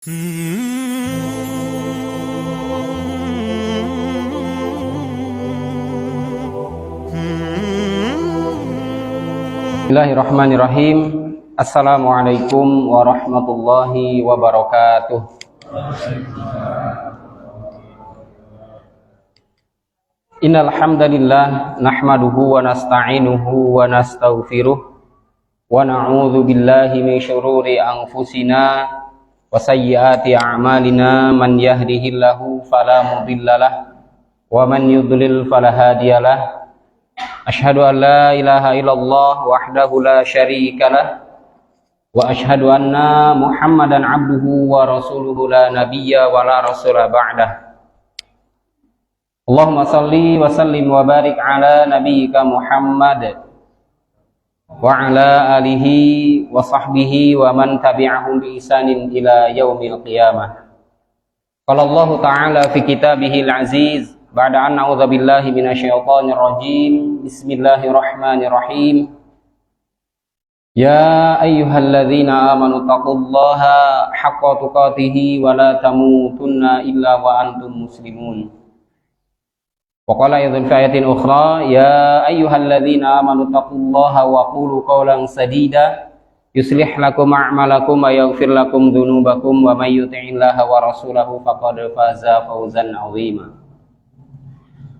Bismillahirrahmanirrahim. Assalamualaikum warahmatullahi wabarakatuh. Innal hamdalillah nahmaduhu wa nasta'inuhu wa nastaghfiruh wa na'udzu billahi min syururi anfusina wa sayyiati a'malina. Man yahdihillahu fala mudhillalah wa man yudlil fala hadiyalah. Asyhadu an la ilaha illallah wahdahu la syarikalah wa asyhadu anna Muhammadan abduhu wa rasuluhu la nabiyya wa la rasula ba'dah. Allahumma salli wa sallim wa barik ala nabiyyika Muhammad wa ala alihi wa sahbihi wa man tabi'ahum bi ihsanin ila yaumil qiyamah. Qala Allah ta'ala fi kitabihil aziz ba'da an a'udzu billahi minasyaitonir rajim. Bismillahirrahmanirrahim. Ya ayyuhalladzina amanu taqullaha haqqa tuqatih wa la tamutunna illa wa antum muslimun. Wa qala ayatan fi ayatin ukhra, ya ayyuhalladzina amanu taqullaha wa qulu qawlan sadida yuslih lakum a'malakum wa yaghfir lakum dzunubakum wa may yuti'illaha wa rasulahu faqad faza fawzan 'azima.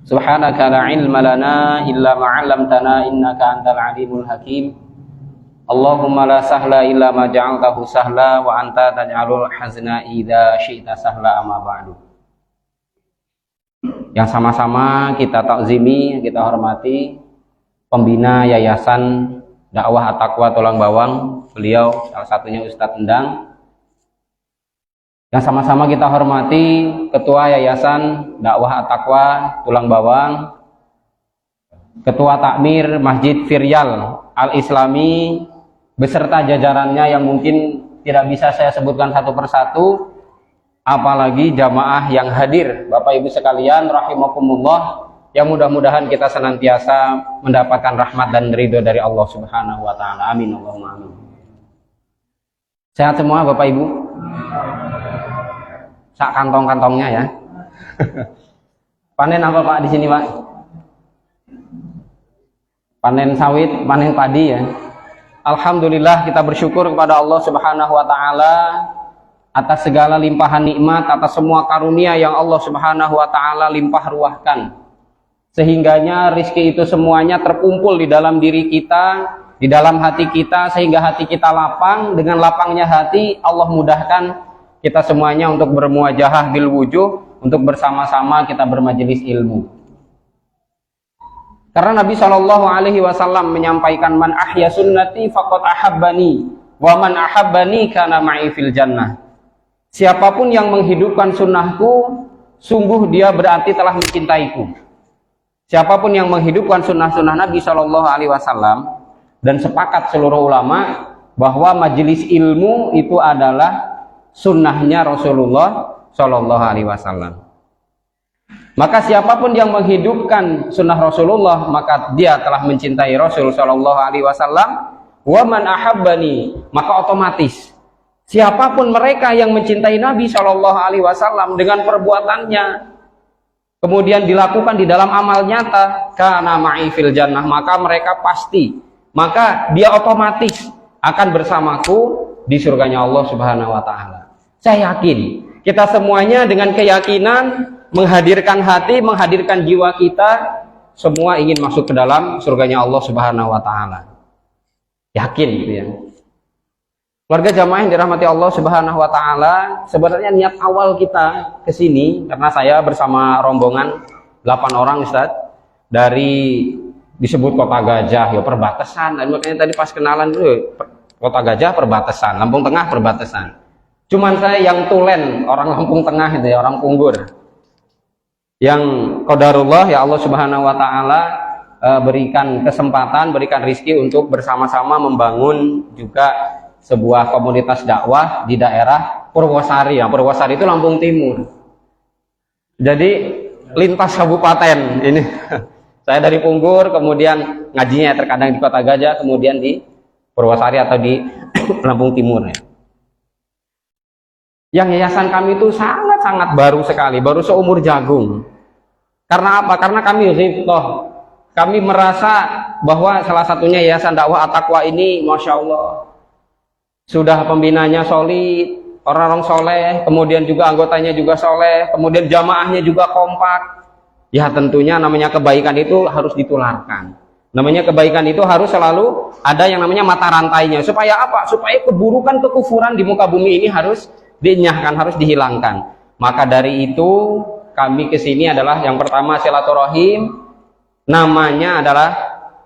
Subhanaka la ilma lana illa ma 'allamtana innaka antal alimul hakim. Allahumma la sahla illa ma ja'altahu sahla wa anta taj'alul hazna idza syi'ta sahla amma ba'du. Yang sama-sama kita takzimi, kita hormati pembina Yayasan Dakwah At-Taqwa Tulang Bawang, beliau salah satunya Ustadz Endang. Yang sama-sama kita hormati Ketua Yayasan Dakwah At-Taqwa Tulang Bawang, Ketua Takmir Masjid Firyal Al-Islami beserta jajarannya yang mungkin tidak bisa saya sebutkan satu persatu, apalagi jamaah yang hadir. Bapak Ibu sekalian rahimakumullah, yang mudah-mudahan kita senantiasa mendapatkan rahmat dan ridho dari Allah Subhanahu wa taala. Amin Allahumma amin. Sehat semua Bapak Ibu? Sak kantong-kantongnya ya. Panen apa Pak di sini Pak? Panen sawit, panen padi ya. Alhamdulillah, kita bersyukur kepada Allah Subhanahu wa taala atas segala limpahan nikmat, atas semua karunia yang Allah Subhanahu wa taala limpah ruahkan. Sehingganya rizki itu semuanya terkumpul di dalam diri kita, di dalam hati kita, sehingga hati kita lapang. Dengan lapangnya hati, Allah mudahkan kita semuanya untuk bermuajahah bil wujuh, untuk bersama-sama kita bermajelis ilmu. Karena Nabi SAW menyampaikan, man ahya sunnati faqad ahabbani wa man ahabbani kana ma'i fil jannah. Siapapun yang menghidupkan sunnahku, sungguh dia berarti telah mencintaiku. Siapapun yang menghidupkan sunnah-sunnah Nabi SAW, dan sepakat seluruh ulama bahwa majelis ilmu itu adalah sunnahnya Rasulullah SAW. Maka siapapun yang menghidupkan sunnah Rasulullah, maka dia telah mencintai Rasul SAW. Wa man ahabbani, maka otomatis siapapun mereka yang mencintai Nabi SAW dengan perbuatannya, kemudian dilakukan di dalam amal nyata, kana ma'i fil jannah, maka mereka pasti, maka dia otomatis akan bersamaku di surganya Allah Subhanahu wa taala. Saya yakin kita semuanya dengan keyakinan menghadirkan hati, menghadirkan jiwa kita, semua ingin masuk ke dalam surganya Allah Subhanahu wa taala. Yakin gitu ya. Keluarga jamaah yang dirahmati Allah Subhanahu wa taala, sebenarnya niat awal kita ke sini karena saya bersama rombongan 8 orang Ustadz dari disebut Kota Gajah, ya perbatasan. Dan makanya tadi pas kenalan dulu, Kota Gajah perbatasan, Lampung Tengah perbatasan. Cuman saya yang tulen, orang Lampung Tengah itu ya, orang Punggur. Yang qadarullah ya Allah Subhanahu wa taala berikan kesempatan, berikan rizki untuk bersama-sama membangun juga sebuah komunitas dakwah di daerah Purwosari ya. Purwosari itu Lampung Timur. Jadi lintas kabupaten ini. Saya dari Punggur, kemudian ngajinya terkadang di Kota Gajah, kemudian di Purwosari atau di Lampung Timur ya. Yang yayasan kami itu sangat-sangat baru sekali, baru seumur jagung. Karena apa? Karena kami ghibtoh. Kami merasa bahwa salah satunya yayasan dakwah At-Taqwa ini, Masya Allah, sudah pembinanya solid, orang-orang soleh, kemudian juga anggotanya juga soleh, kemudian jamaahnya juga kompak. Ya tentunya namanya kebaikan itu harus ditularkan. Namanya kebaikan itu harus selalu ada yang namanya mata rantainya. Supaya apa? Supaya keburukan, kekufuran di muka bumi ini harus dinyahkan, harus dihilangkan. Maka dari itu kami kesini adalah yang pertama silaturahim, namanya adalah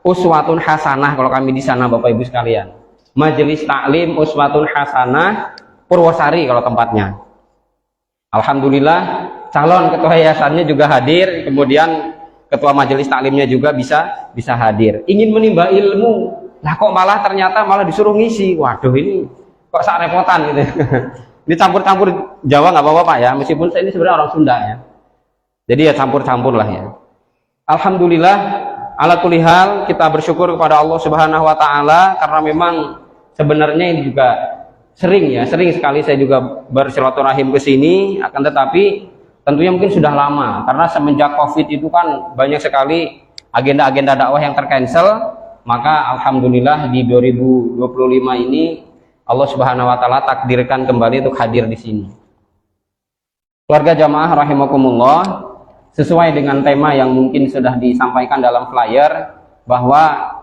Uswatun Hasanah kalau kami di sana Bapak Ibu sekalian. Majelis Taklim Uswatun Hasanah Purwosari kalau tempatnya. Alhamdulillah calon ketua yayasannya juga hadir, kemudian ketua majelis taklimnya juga bisa hadir. Ingin menimba ilmu, lah kok malah ternyata malah disuruh ngisi. Waduh, ini kok sak repotan gitu. Ini campur-campur Jawa nggak apa-apa Pak ya, meskipun saya ini sebenarnya orang Sunda ya. Jadi ya campur-campur lah ya. Alhamdulillah ala kulli hal kita bersyukur kepada Allah Subhanahu wa taala karena memang sebenarnya ini juga sering sekali saya juga bersilaturahim ke sini, akan tetapi tentunya mungkin sudah lama karena semenjak Covid itu kan banyak sekali agenda-agenda dakwah yang tercancel. Maka alhamdulillah di 2025 ini Allah Subhanahu wa taala takdirkan kembali untuk hadir di sini. Keluarga jamaah rahimakumullah, sesuai dengan tema yang mungkin sudah disampaikan dalam flyer bahwa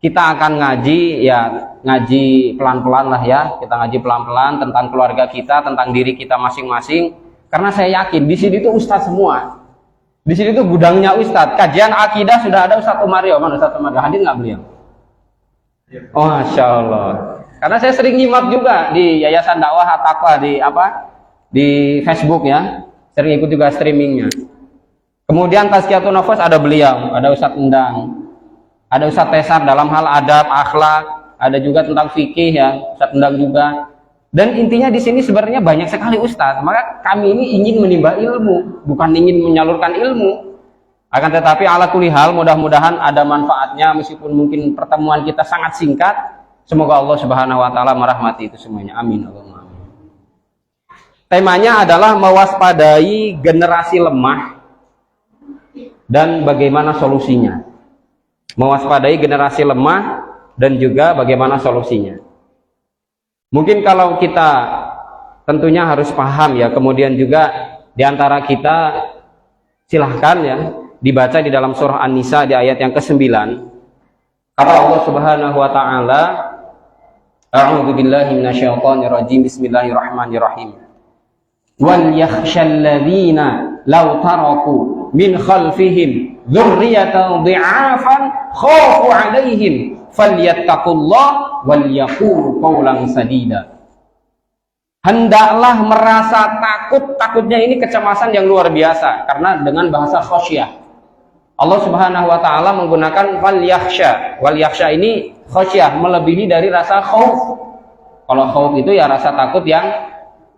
kita akan ngaji, ya ngaji pelan-pelan lah ya, kita ngaji pelan-pelan tentang keluarga kita, tentang diri kita masing-masing. Karena saya yakin di sini tuh ustadz semua, di sini tuh gudangnya ustadz. Kajian akidah sudah ada Ustadz Umario, mana Ustadz Umario, hadir nggak beliau? Oh, Masya Allah. Karena saya sering nyimak juga di Yayasan Dakwah At-Taqwa di Facebook ya, sering ikut juga streamingnya. Kemudian Tazkiyatun Nafas ada beliau, ada Ustadz Endang, ada Ustadz Tesar dalam hal adab, akhlak, ada juga tentang fikih ya, Ustadz Endang juga. Dan intinya di sini sebenarnya banyak sekali ustadz. Maka kami ini ingin menimba ilmu, bukan ingin menyalurkan ilmu. Akan tetapi ala kulli hal mudah-mudahan ada manfaatnya meskipun mungkin pertemuan kita sangat singkat. Semoga Allah Subhanahu wa taala merahmati itu semuanya. Amin. Allahumma amin. Temanya adalah mewaspadai generasi lemah dan bagaimana solusinya. Mewaspadai generasi lemah dan juga bagaimana solusinya. Mungkin kalau kita tentunya harus paham ya, kemudian juga diantara kita silahkan ya dibaca di dalam surah An-Nisa di ayat yang ke-9. Kata Allah Subhanahu wa taala, A'udzu billahi minasyaitonir rajim. Bismillahirrahmanirrahim. Wal yakhshal ladzina law taraku min khalfihim dzurriyyatan dhi'afan khafu 'alaihim falyattaqullah wal yaqulu qawlan sadida. Hendaklah merasa takutnya ini kecemasan yang luar biasa karena dengan bahasa khasyah. Allah Subhanahu wa taala menggunakan wal yakhsha. Wal yakhsha ini khasyah, melebihi dari rasa khauf. Kalau khauf itu ya rasa takut yang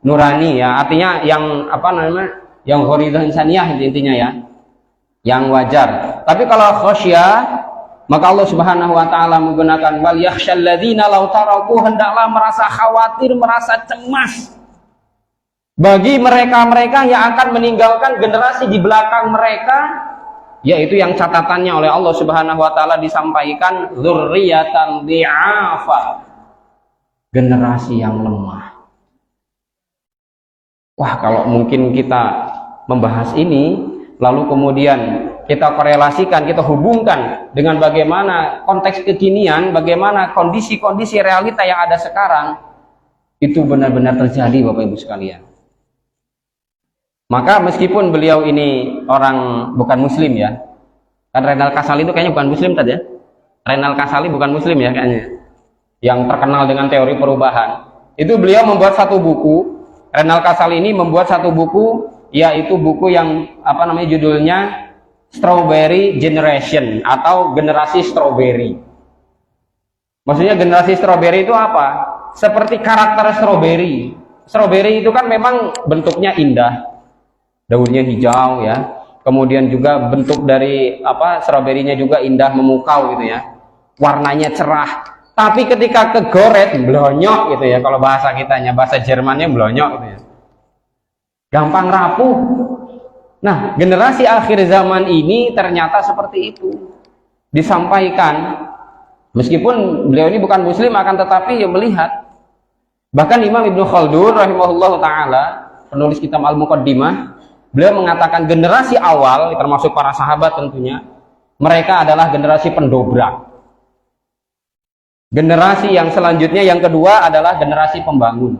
nurani ya, artinya yang yang ghoridah insaniyah intinya ya, yang wajar. Tapi kalau khasyah, maka Allah Subhanahu wa taala menggunakan wal yakhshal ladzina law taraku, hendaklah merasa khawatir, merasa cemas bagi mereka-mereka yang akan meninggalkan generasi di belakang mereka, yaitu yang catatannya oleh Allah Subhanahu wa taala disampaikan dzurriyyatan dhi'afa, generasi yang lemah. Wah, kalau mungkin kita membahas ini lalu kemudian kita korelasikan, kita hubungkan dengan bagaimana konteks kekinian, bagaimana kondisi-kondisi realita yang ada sekarang, itu benar-benar terjadi Bapak Ibu sekalian. Maka meskipun beliau ini orang bukan muslim ya, kan Renal Kasali itu kayaknya bukan muslim tadi ya, Renal Kasali bukan muslim ya kayaknya, yang terkenal dengan teori perubahan. Itu beliau membuat satu buku, Renal Kasali ini membuat satu buku, yaitu buku yang judulnya Strawberry Generation atau generasi strawberry. Maksudnya generasi strawberry itu apa? Seperti karakter strawberry. Strawberry itu kan memang bentuknya indah, daunnya hijau ya. Kemudian juga bentuk dari strawberry-nya juga indah, memukau gitu ya. Warnanya cerah. Tapi ketika kegoret, blonyok gitu ya. Kalau bahasa kitanya, bahasa Jermannya blonyok gitu ya. gampang rapuh. Nah, generasi akhir zaman ini ternyata seperti itu. Disampaikan, meskipun beliau ini bukan muslim, akan tetapi ya melihat. Bahkan Imam Ibnu Khaldun rahimahullah ta'ala, penulis kitab Al-Muqaddimah, beliau mengatakan generasi awal, termasuk para sahabat tentunya, mereka adalah generasi pendobrak. Generasi yang selanjutnya, yang kedua adalah generasi pembangun.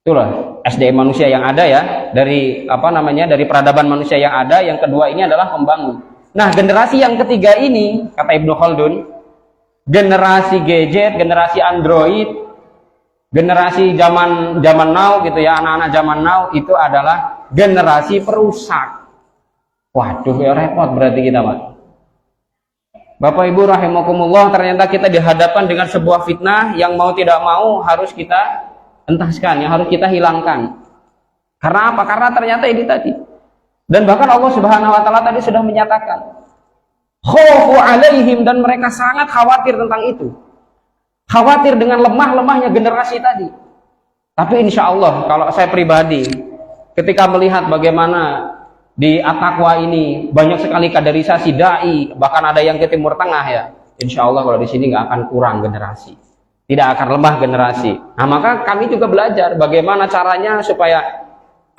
Itulah SDM manusia yang ada ya, dari dari peradaban manusia yang ada. Yang kedua ini adalah pembangun. Nah, generasi yang ketiga ini, kata Ibnu Khaldun, generasi gadget, generasi Android, generasi zaman now gitu ya, anak-anak zaman now itu adalah generasi perusak. Waduh, ya repot berarti kita, Pak. Bapak Ibu rahimakumullah, ternyata kita dihadapkan dengan sebuah fitnah yang mau tidak mau harus kita entaskan, yang harus kita hilangkan. Karena apa? Karena ternyata ini tadi. Dan bahkan Allah Subhanahu wa taala tadi sudah menyatakan, khaufu alaihim, dan mereka sangat khawatir tentang itu. Khawatir dengan lemah-lemahnya generasi tadi. Tapi insya Allah, kalau saya pribadi, ketika melihat bagaimana di At-Taqwa ini banyak sekali kaderisasi dai, bahkan ada yang ke Timur Tengah ya, insya Allah kalau di sini nggak akan kurang generasi, tidak akan lemah generasi. Nah, maka kami juga belajar bagaimana caranya supaya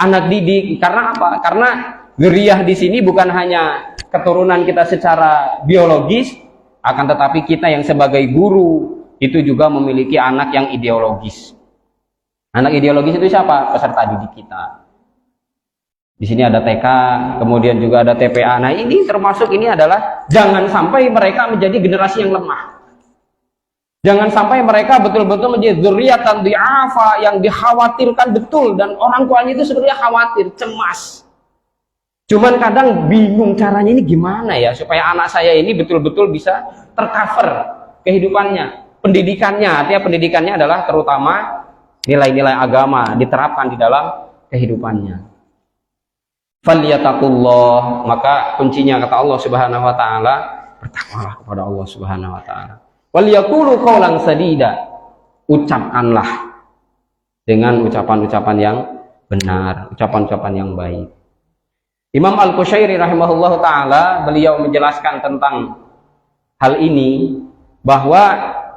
anak didik. Karena apa? Karena dzurriyyah di sini bukan hanya keturunan kita secara biologis, akan tetapi kita yang sebagai guru itu juga memiliki anak yang ideologis. Anak ideologis itu siapa? Peserta didik kita. Di sini ada TK, kemudian juga ada TPA. Nah, ini termasuk, ini adalah jangan sampai mereka menjadi generasi yang lemah. Jangan sampai mereka betul-betul menjadi dzurriyyatan dhi'afa yang dikhawatirkan betul, dan orang tuanya itu sebenarnya khawatir, cemas. Cuman kadang bingung caranya ini gimana ya supaya anak saya ini betul-betul bisa tercover kehidupannya, pendidikannya. Artinya pendidikannya adalah terutama nilai-nilai agama diterapkan di dalam kehidupannya. Falyattaqullah, maka kuncinya kata Allah Subhanahu wa taala, bertakwalah kepada Allah Subhanahu wa taala. Wal yaqulu qaulan sadida, ucapkanlah dengan ucapan-ucapan yang benar, ucapan-ucapan yang baik. Imam Al-Qushairi rahimahullahu taala, beliau menjelaskan tentang hal ini, bahwa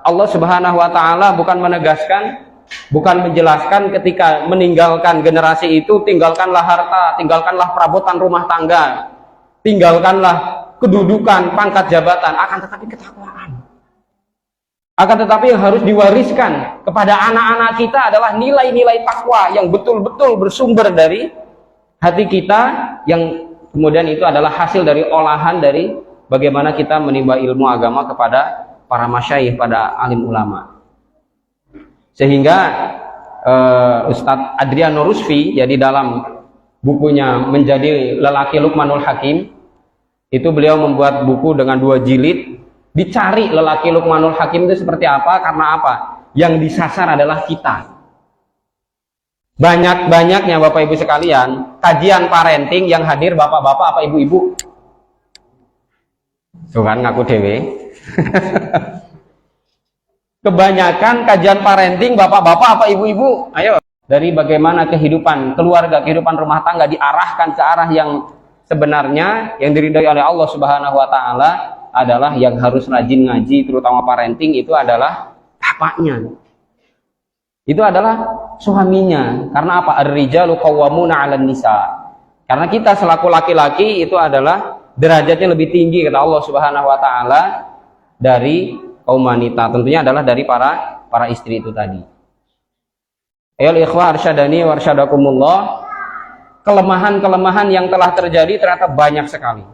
Allah Subhanahu wa taala bukan menegaskan, bukan menjelaskan ketika meninggalkan generasi itu, tinggalkanlah harta, tinggalkanlah perabotan rumah tangga, tinggalkanlah kedudukan, pangkat jabatan, akan tetapi ketakwaan. Akan tetapi yang harus diwariskan kepada anak-anak kita adalah nilai-nilai takwa yang betul-betul bersumber dari hati kita, yang kemudian itu adalah hasil dari olahan dari bagaimana kita menimba ilmu agama kepada para masyayikh, pada alim ulama. Sehingga Ustadz Adriano Rusfi ya, di dalam bukunya Menjadi Lelaki Luqmanul Hakim, itu beliau membuat buku dengan 2 jilid. Dicari lelaki Luqmanul Hakim itu seperti apa, karena apa? Yang disasar adalah kita. Banyak-banyaknya Bapak Ibu sekalian, kajian parenting yang hadir bapak-bapak apa ibu-ibu? Tuh kan ngaku dewe. Kebanyakan kajian parenting bapak-bapak apa ibu-ibu? Ayo, dari bagaimana kehidupan keluarga, kehidupan rumah tangga diarahkan ke arah yang sebenarnya, yang diridhai oleh Allah Subhanahu wa taala adalah yang harus rajin ngaji, terutama parenting itu adalah bapaknya. Itu adalah suaminya. Karena apa? Ar-rijalu qawwamuna 'alan nisa. Karena kita selaku laki-laki itu adalah derajatnya lebih tinggi kata Allah Subhanahu wa taala dari kaum wanita, tentunya adalah dari para istri itu tadi. Ayyuhal ikhwah arsyadani wa arsyadakumullah, kelemahan-kelemahan yang telah terjadi ternyata banyak sekali.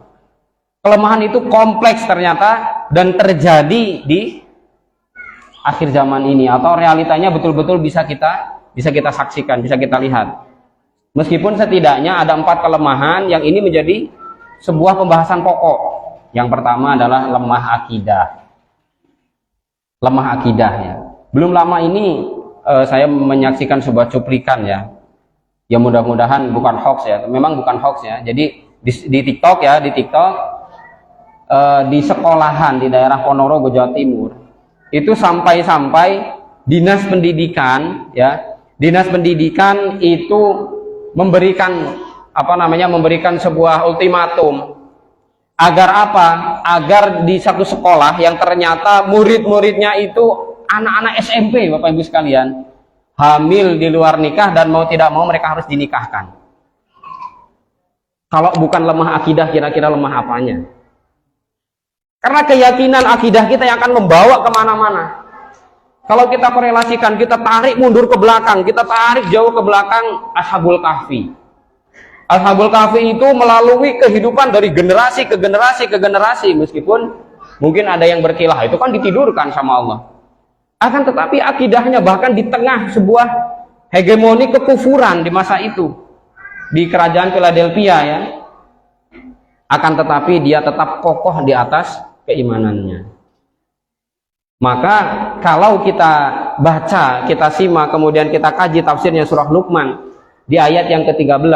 Kelemahan itu kompleks ternyata, dan terjadi di akhir zaman ini, atau realitanya betul-betul bisa kita saksikan, bisa kita lihat. Meskipun setidaknya ada 4 kelemahan yang ini menjadi sebuah pembahasan pokok. Yang pertama adalah lemah akidah. Lemah akidah ya. Belum lama ini saya menyaksikan sebuah cuplikan ya. Ya mudah-mudahan bukan hoax ya. Memang bukan hoax ya. Jadi di TikTok ya, di sekolahan di daerah Ponorogo Jawa Timur, itu sampai dinas pendidikan ya, dinas pendidikan itu memberikan sebuah ultimatum. Agar apa? Agar di satu sekolah yang ternyata murid-muridnya itu anak-anak SMP, Bapak Ibu sekalian, hamil di luar nikah dan mau tidak mau mereka harus dinikahkan. Kalau bukan lemah akidah, kira-kira lemah apanya? Karena keyakinan akidah kita yang akan membawa kemana-mana. Kalau kita korelasikan, kita tarik mundur ke belakang, kita tarik jauh ke belakang Ashabul Kahfi. Ashabul Kahfi itu melalui kehidupan dari generasi ke generasi ke generasi, meskipun mungkin ada yang berkilah, itu kan ditidurkan sama Allah. Akan tetapi akidahnya bahkan di tengah sebuah hegemoni kekufuran di masa itu, di kerajaan Philadelphia ya, akan tetapi dia tetap kokoh di atas keimanannya. Maka kalau kita baca, kita simak, kemudian kita kaji tafsirnya surah Luqman di ayat yang ke-13,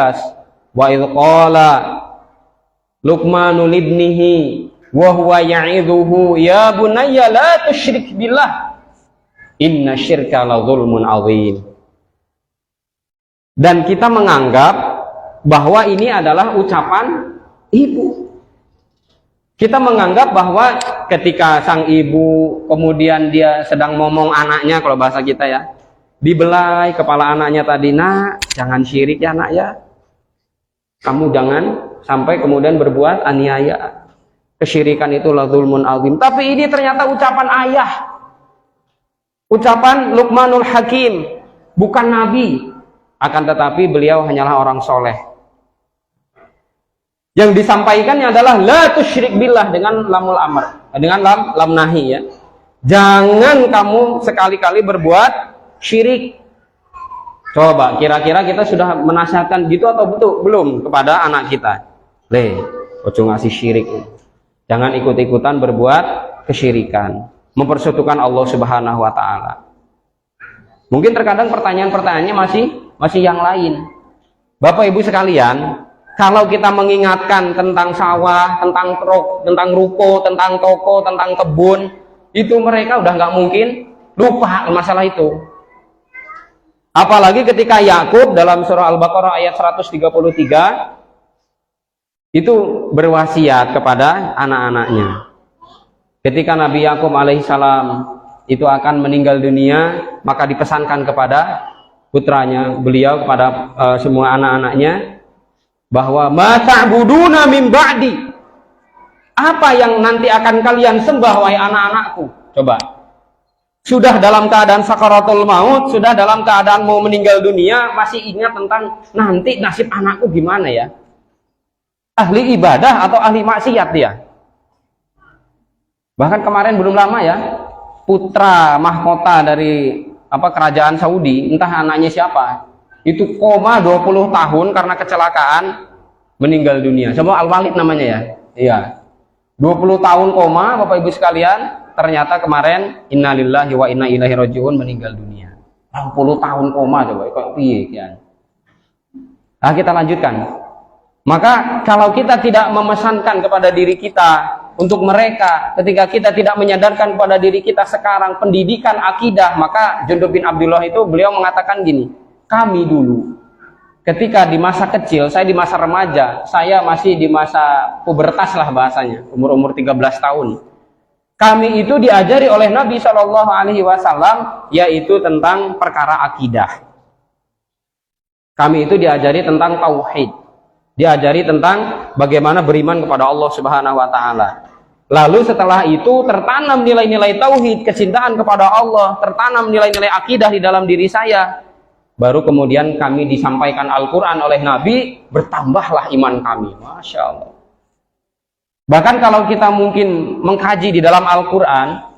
wa idh qala Luqmanu libnihi wa huwa ya'idhuhu ya bunayya la tusyrik billah inna syirka la zulmun azim. Dan kita menganggap bahwa ini adalah ucapan ibu. Kita menganggap bahwa ketika sang ibu kemudian dia sedang ngomong anaknya, kalau bahasa kita ya, dibelai kepala anaknya tadi, nak jangan syirik ya nak ya, kamu jangan sampai kemudian berbuat aniaya, kesyirikan itu la zulmun azim. Tapi ini ternyata ucapan ayah, ucapan Luqmanul Hakim, bukan nabi, akan tetapi beliau hanyalah orang soleh. Yang disampaikannya adalah la tusyrik billah dengan lamul amr, dengan lam nahi ya. Jangan kamu sekali-kali berbuat syirik. Coba kira-kira kita sudah menasihatkan gitu atau betul belum kepada anak kita? Ojo ngasih syirik. Jangan ikut-ikutan berbuat kesyirikan, mempersekutukan Allah Subhanahu wa taala. Mungkin terkadang pertanyaan-pertanyaannya masih yang lain. Bapak Ibu sekalian, kalau kita mengingatkan tentang sawah, tentang truk, tentang ruko, tentang toko, tentang kebun, itu mereka udah nggak mungkin lupa masalah itu. Apalagi ketika Yakub dalam surah Al-Baqarah ayat 133 itu berwasiat kepada anak-anaknya. Ketika Nabi Yakub alaihissalam itu akan meninggal dunia, maka dipesankan kepada putranya, beliau kepada semua anak-anaknya, bahwa ma ta'buduna min ba'di, apa yang nanti akan kalian sembah wahai anak-anakku. Coba, sudah dalam keadaan sakaratul maut, sudah dalam keadaan mau meninggal dunia, masih ingat tentang nanti nasib anakku gimana ya? Ahli ibadah atau ahli maksiat dia? Bahkan kemarin belum lama ya, putra mahkota dari kerajaan Saudi, entah anaknya siapa, itu koma 20 tahun karena kecelakaan meninggal dunia. Coba Al-Walid namanya ya. Iya. 20 tahun koma, Bapak Ibu sekalian, ternyata kemarin innalillahi wa inna ilaihi rajiun meninggal dunia. 20 tahun koma, coba kok piye kian. Nah, kita lanjutkan. Maka kalau kita tidak memesankan kepada diri kita untuk mereka, ketika kita tidak menyadarkan kepada diri kita sekarang pendidikan akidah, maka Jundub bin Abdullah itu beliau mengatakan gini, kami dulu ketika di masa kecil, saya di masa remaja, saya masih di masa pubertas lah bahasanya, umur 13 tahun, kami itu diajari oleh Nabi Shallallahu Alaihi Wasallam yaitu tentang perkara akidah. Kami itu diajari tentang tauhid, diajari tentang bagaimana beriman kepada Allah Subhanahu Wa Taala. Lalu setelah itu tertanam nilai-nilai tauhid, kecintaan kepada Allah, tertanam nilai-nilai akidah di dalam diri saya. Baru kemudian kami disampaikan Al-Quran oleh Nabi, bertambahlah iman kami. Masya Allah. Bahkan kalau kita mungkin mengkaji di dalam Al-Quran,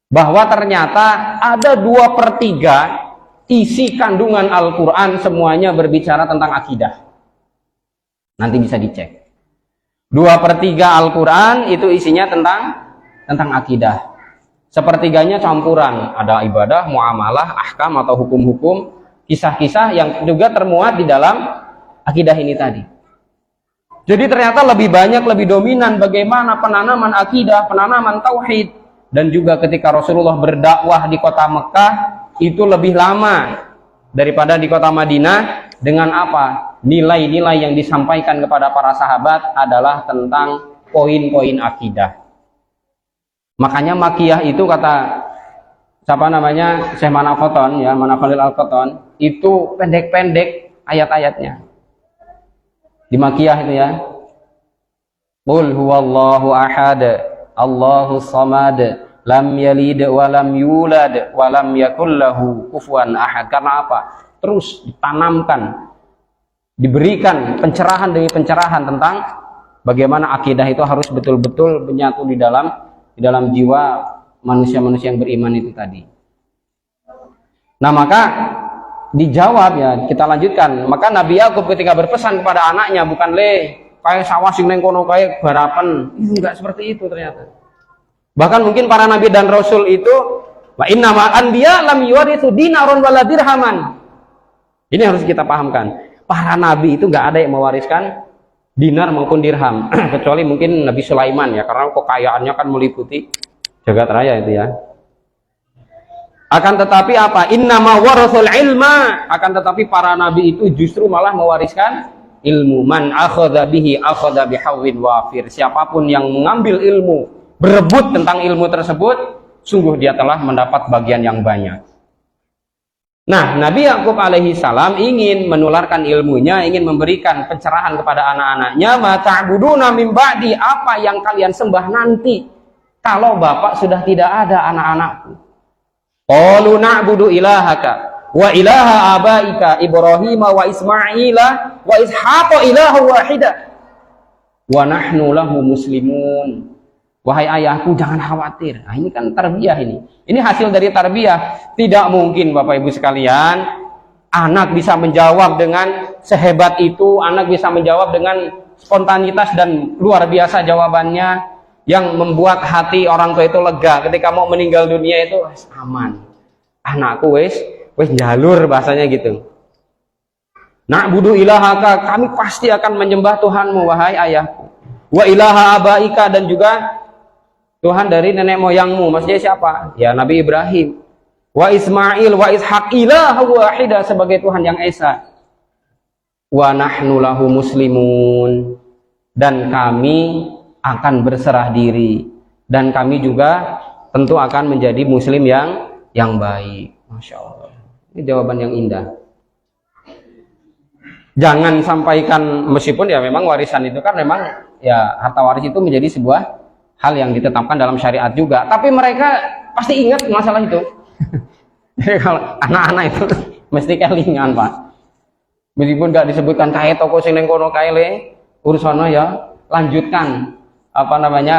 bahwa ternyata ada 2/3 isi kandungan Al-Quran semuanya berbicara tentang akidah. Nanti bisa dicek. 2/3 Al-Quran itu isinya tentang akidah. Sepertiganya campuran, ada ibadah, muamalah, ahkam atau hukum-hukum, kisah-kisah yang juga termuat di dalam akidah ini tadi. Jadi ternyata lebih banyak, lebih dominan bagaimana penanaman akidah, penanaman tauhid. Dan juga ketika Rasulullah berdakwah di kota Mekah, itu lebih lama daripada di kota Madinah, dengan apa? Nilai-nilai yang disampaikan kepada para sahabat adalah tentang poin-poin akidah. Makanya Makiyah itu kata siapa namanya, Syekh Manafoton ya, Manafalil Al-Qoton, itu pendek-pendek ayat-ayatnya di Makiyah itu ya. Qul huwallahu ahad, Allahu samad, lam yalid wa lam yulad wa lam yakul lahu kufuwan ahad. Karena apa? Terus ditanamkan, diberikan pencerahan demi pencerahan tentang bagaimana akidah itu harus betul-betul menyatu di dalam jiwa manusia-manusia yang beriman itu tadi. Nah, maka dijawab ya, kita lanjutkan. Maka Nabi Yakub ketika berpesan kepada anaknya, bukan kayak sawah sing neng kono kayak barapan, itu enggak seperti itu ternyata. Bahkan mungkin para nabi dan rasul itu wa innamal anbiya lam yuwarithu dinaron wala dirhaman. Ini harus kita pahamkan. Para nabi itu enggak ada yang mewariskan dinar maupun dirham, kecuali mungkin Nabi Sulaiman ya, karena kekayaannya kan meliputi jagat raya itu ya. Akan tetapi apa? Innama warathul ilma. Akan tetapi para nabi itu justru malah mewariskan ilmu. Man akhadha bihi akhadha bihawwin wafir. Siapapun yang mengambil ilmu, berebut tentang ilmu tersebut, sungguh dia telah mendapat bagian yang banyak. Nah, Nabi Yakub alaihi salam ingin menularkan ilmunya, ingin memberikan pencerahan kepada anak-anaknya, ma ta'buduna min ba'di, apa yang kalian sembah nanti kalau bapak sudah tidak ada anak-anakku. Qalu na'budu ilahaka wa ilaha abaika Ibrahim wa Ismaila wa Ishaqa ilaha wahida wa nahnu lahu muslimun. Wahai ayahku, jangan khawatir. Nah, ini kan tarbiyah ini. Ini hasil dari tarbiyah. Tidak mungkin Bapak Ibu sekalian, anak bisa menjawab dengan sehebat itu, anak bisa menjawab dengan spontanitas dan luar biasa jawabannya yang membuat hati orang tua itu lega ketika mau meninggal dunia itu aman. Anakku wis jalur bahasanya gitu. Na'budu ilahaka, kami pasti akan menyembah Tuhanmu wahai ayahku. Wa ilaha abaika, dan juga Tuhan dari nenek moyangmu. Maksudnya siapa? Ya Nabi Ibrahim. Wa Ismail wa Ishaq ilaha wahida, sebagai Tuhan yang esa. Wa nahnu lahu muslimun, dan kami akan berserah diri, dan kami juga tentu akan menjadi muslim yang baik. Masya Allah, ini jawaban yang indah. Jangan sampaikan, meskipun ya memang warisan itu kan memang ya, harta waris itu menjadi sebuah hal yang ditetapkan dalam syariat juga, tapi mereka pasti ingat masalah itu. Jadi kalau anak-anak itu mesti kelingan Pak, meskipun nggak disebutkan kayak toko sing neng kono kayak urusannya ya, lanjutkan apa namanya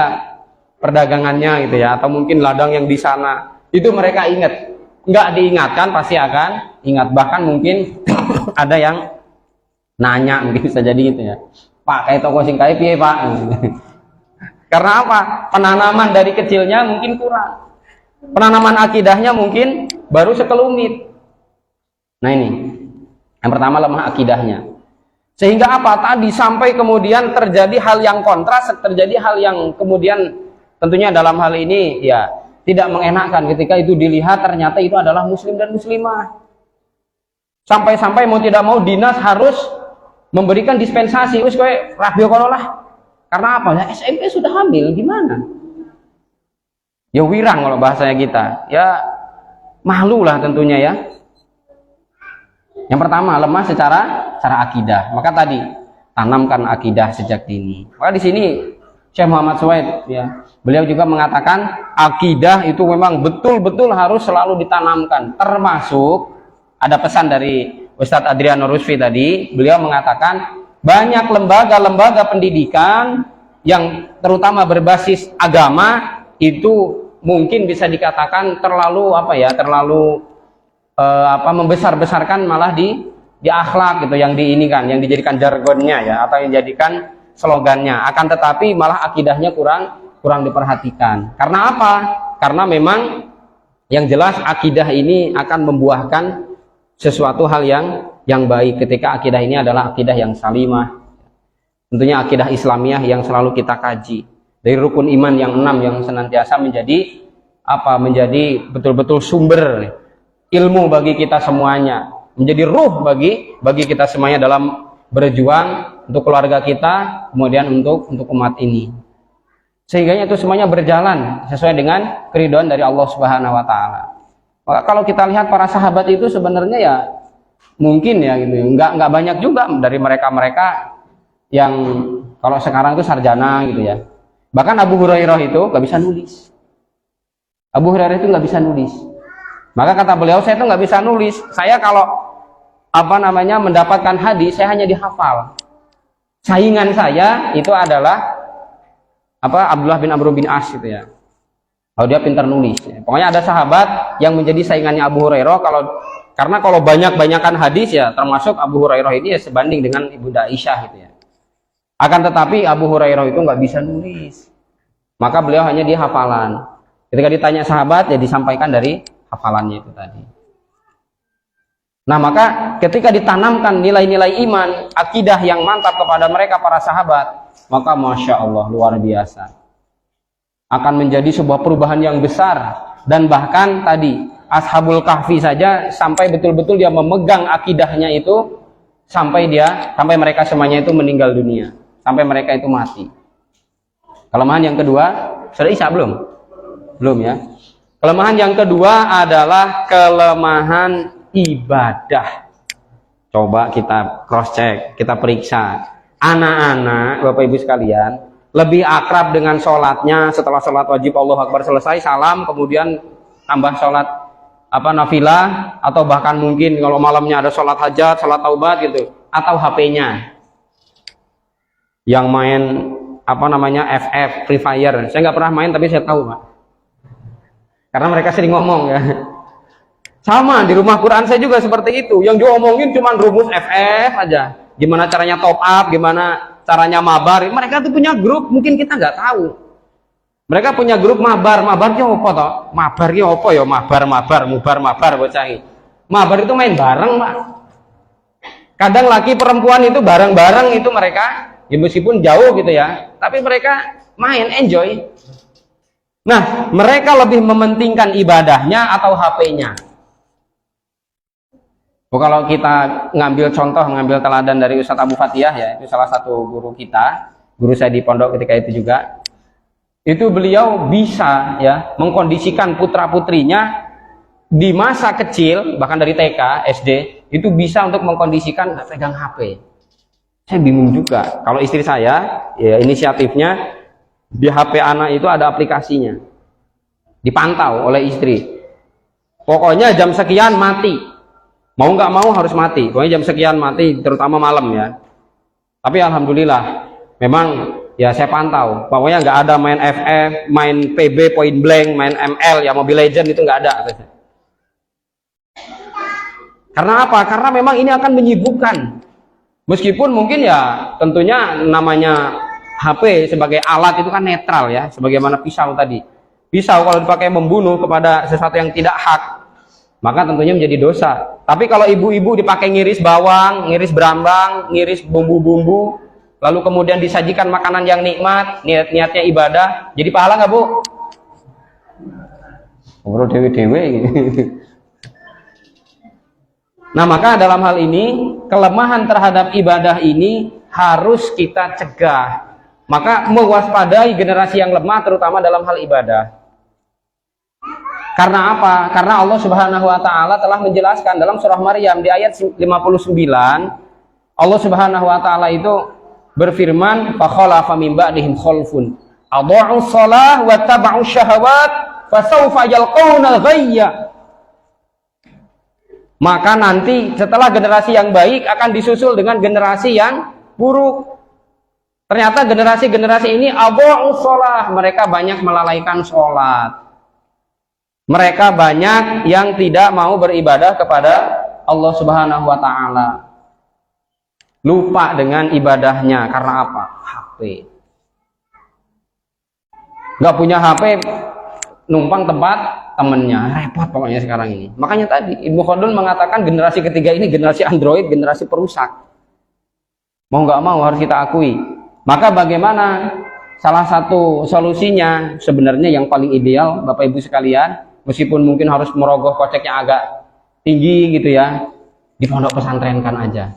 perdagangannya gitu ya, atau mungkin ladang yang di sana itu mereka ingat. Nggak diingatkan pasti akan ingat, bahkan mungkin ada yang nanya, mungkin bisa jadi gitu ya, Pak kayak toko sing kayak piye Pak. Karena apa? Penanaman dari kecilnya mungkin kurang, penanaman akidahnya mungkin baru sekelumit. Nah ini yang pertama, lemah akidahnya, sehingga apa tadi sampai kemudian terjadi hal yang kontras, terjadi hal yang kemudian tentunya dalam hal ini ya tidak mengenakan ketika itu dilihat ternyata itu adalah muslim dan muslimah. Sampai-sampai mau tidak mau dinas harus memberikan dispensasi, wis kowe radio kono lah. Karena apa? Ya SMP sudah hamil, gimana? Ya wirang kalau bahasanya kita. Ya malu lah tentunya ya. Yang pertama, lemah secara akidah. Maka tadi tanamkan akidah sejak dini. Maka di sini Syekh Muhammad Suwaid ya, beliau juga mengatakan akidah itu memang betul-betul harus selalu ditanamkan. Termasuk ada pesan dari Ustadz Adriano Rusfi tadi, beliau mengatakan banyak lembaga-lembaga pendidikan yang terutama berbasis agama itu mungkin bisa dikatakan terlalu membesar-besarkan malah di akhlak gitu, yang diinikan, yang dijadikan jargonnya ya, atau yang dijadikan slogannya. Akan tetapi malah akidahnya kurang diperhatikan. Karena apa? Karena memang yang jelas akidah ini akan membuahkan sesuatu hal yang baik ketika akidah ini adalah akidah yang salimah. Tentunya akidah Islamiyah yang selalu kita kaji dari rukun iman yang 6 yang senantiasa menjadi betul-betul sumber ilmu bagi kita semuanya. menjadi ruh bagi kita semuanya dalam berjuang untuk keluarga kita, kemudian untuk umat ini. Sehingga itu semuanya berjalan sesuai dengan keridhaan dari Allah Subhanahu wa taala. Maka kalau kita lihat para sahabat itu sebenarnya ya mungkin ya gitu, nggak banyak juga dari mereka yang kalau sekarang itu sarjana gitu ya. Bahkan Abu Hurairah itu nggak bisa nulis. Abu Hurairah itu nggak bisa nulis. Maka kata beliau, saya itu nggak bisa nulis. Saya kalau mendapatkan hadis, saya hanya dihafal. Saingan saya itu adalah Abdullah bin Amr bin As gitu ya. Kalau dia pintar nulis. Ya. Pokoknya ada sahabat yang menjadi saingannya Abu Hurairah karena kalau banyak-banyakan hadis ya, termasuk Abu Hurairah ini ya sebanding dengan Ibunda Aisyah gitu ya. Akan tetapi Abu Hurairah itu nggak bisa nulis. Maka beliau hanya di hafalan. Ketika ditanya sahabat ya disampaikan dari hafalannya itu tadi. Nah, maka ketika ditanamkan nilai-nilai iman, akidah yang mantap kepada mereka para sahabat, maka Masya Allah luar biasa. Akan menjadi sebuah perubahan yang besar. Dan bahkan tadi Ashabul Kahfi saja sampai betul-betul dia memegang akidahnya itu sampai mereka semuanya itu meninggal dunia, sampai mereka itu mati. Kelemahan yang kedua, sudah Isya belum? Belum ya. Kelemahan yang kedua adalah kelemahan ibadah. Coba kita cross check, kita periksa. Anak-anak, Bapak Ibu sekalian, lebih akrab dengan sholatnya setelah sholat wajib Allahu Akbar selesai, salam, kemudian tambah sholat nafilah, atau bahkan mungkin kalau malamnya ada sholat hajat, sholat taubat gitu, atau HP-nya yang main FF, Free Fire. Saya nggak pernah main tapi saya tahu Pak, karena mereka sering ngomong ya. Sama di rumah Quran saya juga seperti itu, yang diomongin cuma rumus FF aja, gimana caranya top up, gimana caranya mabar. Mereka tuh punya grup, mungkin kita nggak tahu. Mereka punya grup mabarnya apa toh? Mabarnya apa ya? Mabar bocah ini. Mabar itu main bareng Pak. Kadang laki perempuan itu bareng-bareng itu mereka, ya meskipun jauh gitu ya, tapi mereka main enjoy. Nah, mereka lebih mementingkan ibadahnya atau HP-nya. Kalau kita ngambil teladan dari Ustadz Abu Fatihah ya, itu salah satu guru kita, guru saya di pondok ketika itu juga. Itu beliau bisa ya mengkondisikan putra-putrinya di masa kecil, bahkan dari TK, SD, itu bisa untuk mengkondisikan pegang HP. Saya bingung juga. Kalau istri saya, ya inisiatifnya di HP anak itu ada aplikasinya. Dipantau oleh istri. Pokoknya jam sekian mati. Mau nggak mau harus mati. Pokoknya jam sekian mati, terutama malam ya. Tapi alhamdulillah, memang ya saya pantau. Pokoknya nggak ada main FF, main PB, point blank, main ML, ya Mobile Legend itu nggak ada. Karena apa? Karena memang ini akan menyibukkan. Meskipun mungkin ya tentunya namanya HP sebagai alat itu kan netral ya, sebagaimana pisau tadi. Pisau kalau dipakai membunuh kepada sesuatu yang tidak hak, maka tentunya menjadi dosa. Tapi kalau ibu-ibu dipakai ngiris bawang, ngiris berambang, ngiris bumbu-bumbu, lalu kemudian disajikan makanan yang nikmat, niatnya ibadah, jadi pahala nggak Bu? Ngobrol dewe-dewe gitu. Nah, maka dalam hal ini kelemahan terhadap ibadah ini harus kita cegah. Maka mewaspadai generasi yang lemah terutama dalam hal ibadah. Karena apa? Karena Allah Subhanahu wa taala telah menjelaskan dalam surah Maryam di ayat 59, Allah Subhanahu wa taala itu berfirman, "Fa khalafa min ba'dihim khalfun adha'u shalah wa taba'u syahawat fasawfa yalqawna ghayya." Maka nanti setelah generasi yang baik akan disusul dengan generasi yang buruk. Ternyata generasi-generasi ini adha'u shalah, mereka banyak melalaikan sholat. Mereka banyak yang tidak mau beribadah kepada Allah Subhanahu wa taala. Lupa dengan ibadahnya karena apa? HP. Nggak punya HP, numpang tempat temennya, repot pokoknya sekarang ini. Makanya tadi Ibnu Khaldun mengatakan generasi ketiga ini generasi Android, generasi perusak. Mau nggak mau harus kita akui. Maka bagaimana salah satu solusinya sebenarnya yang paling ideal Bapak Ibu sekalian, meskipun mungkin harus merogoh kocek yang agak tinggi gitu ya, pondok pesantrenkan aja.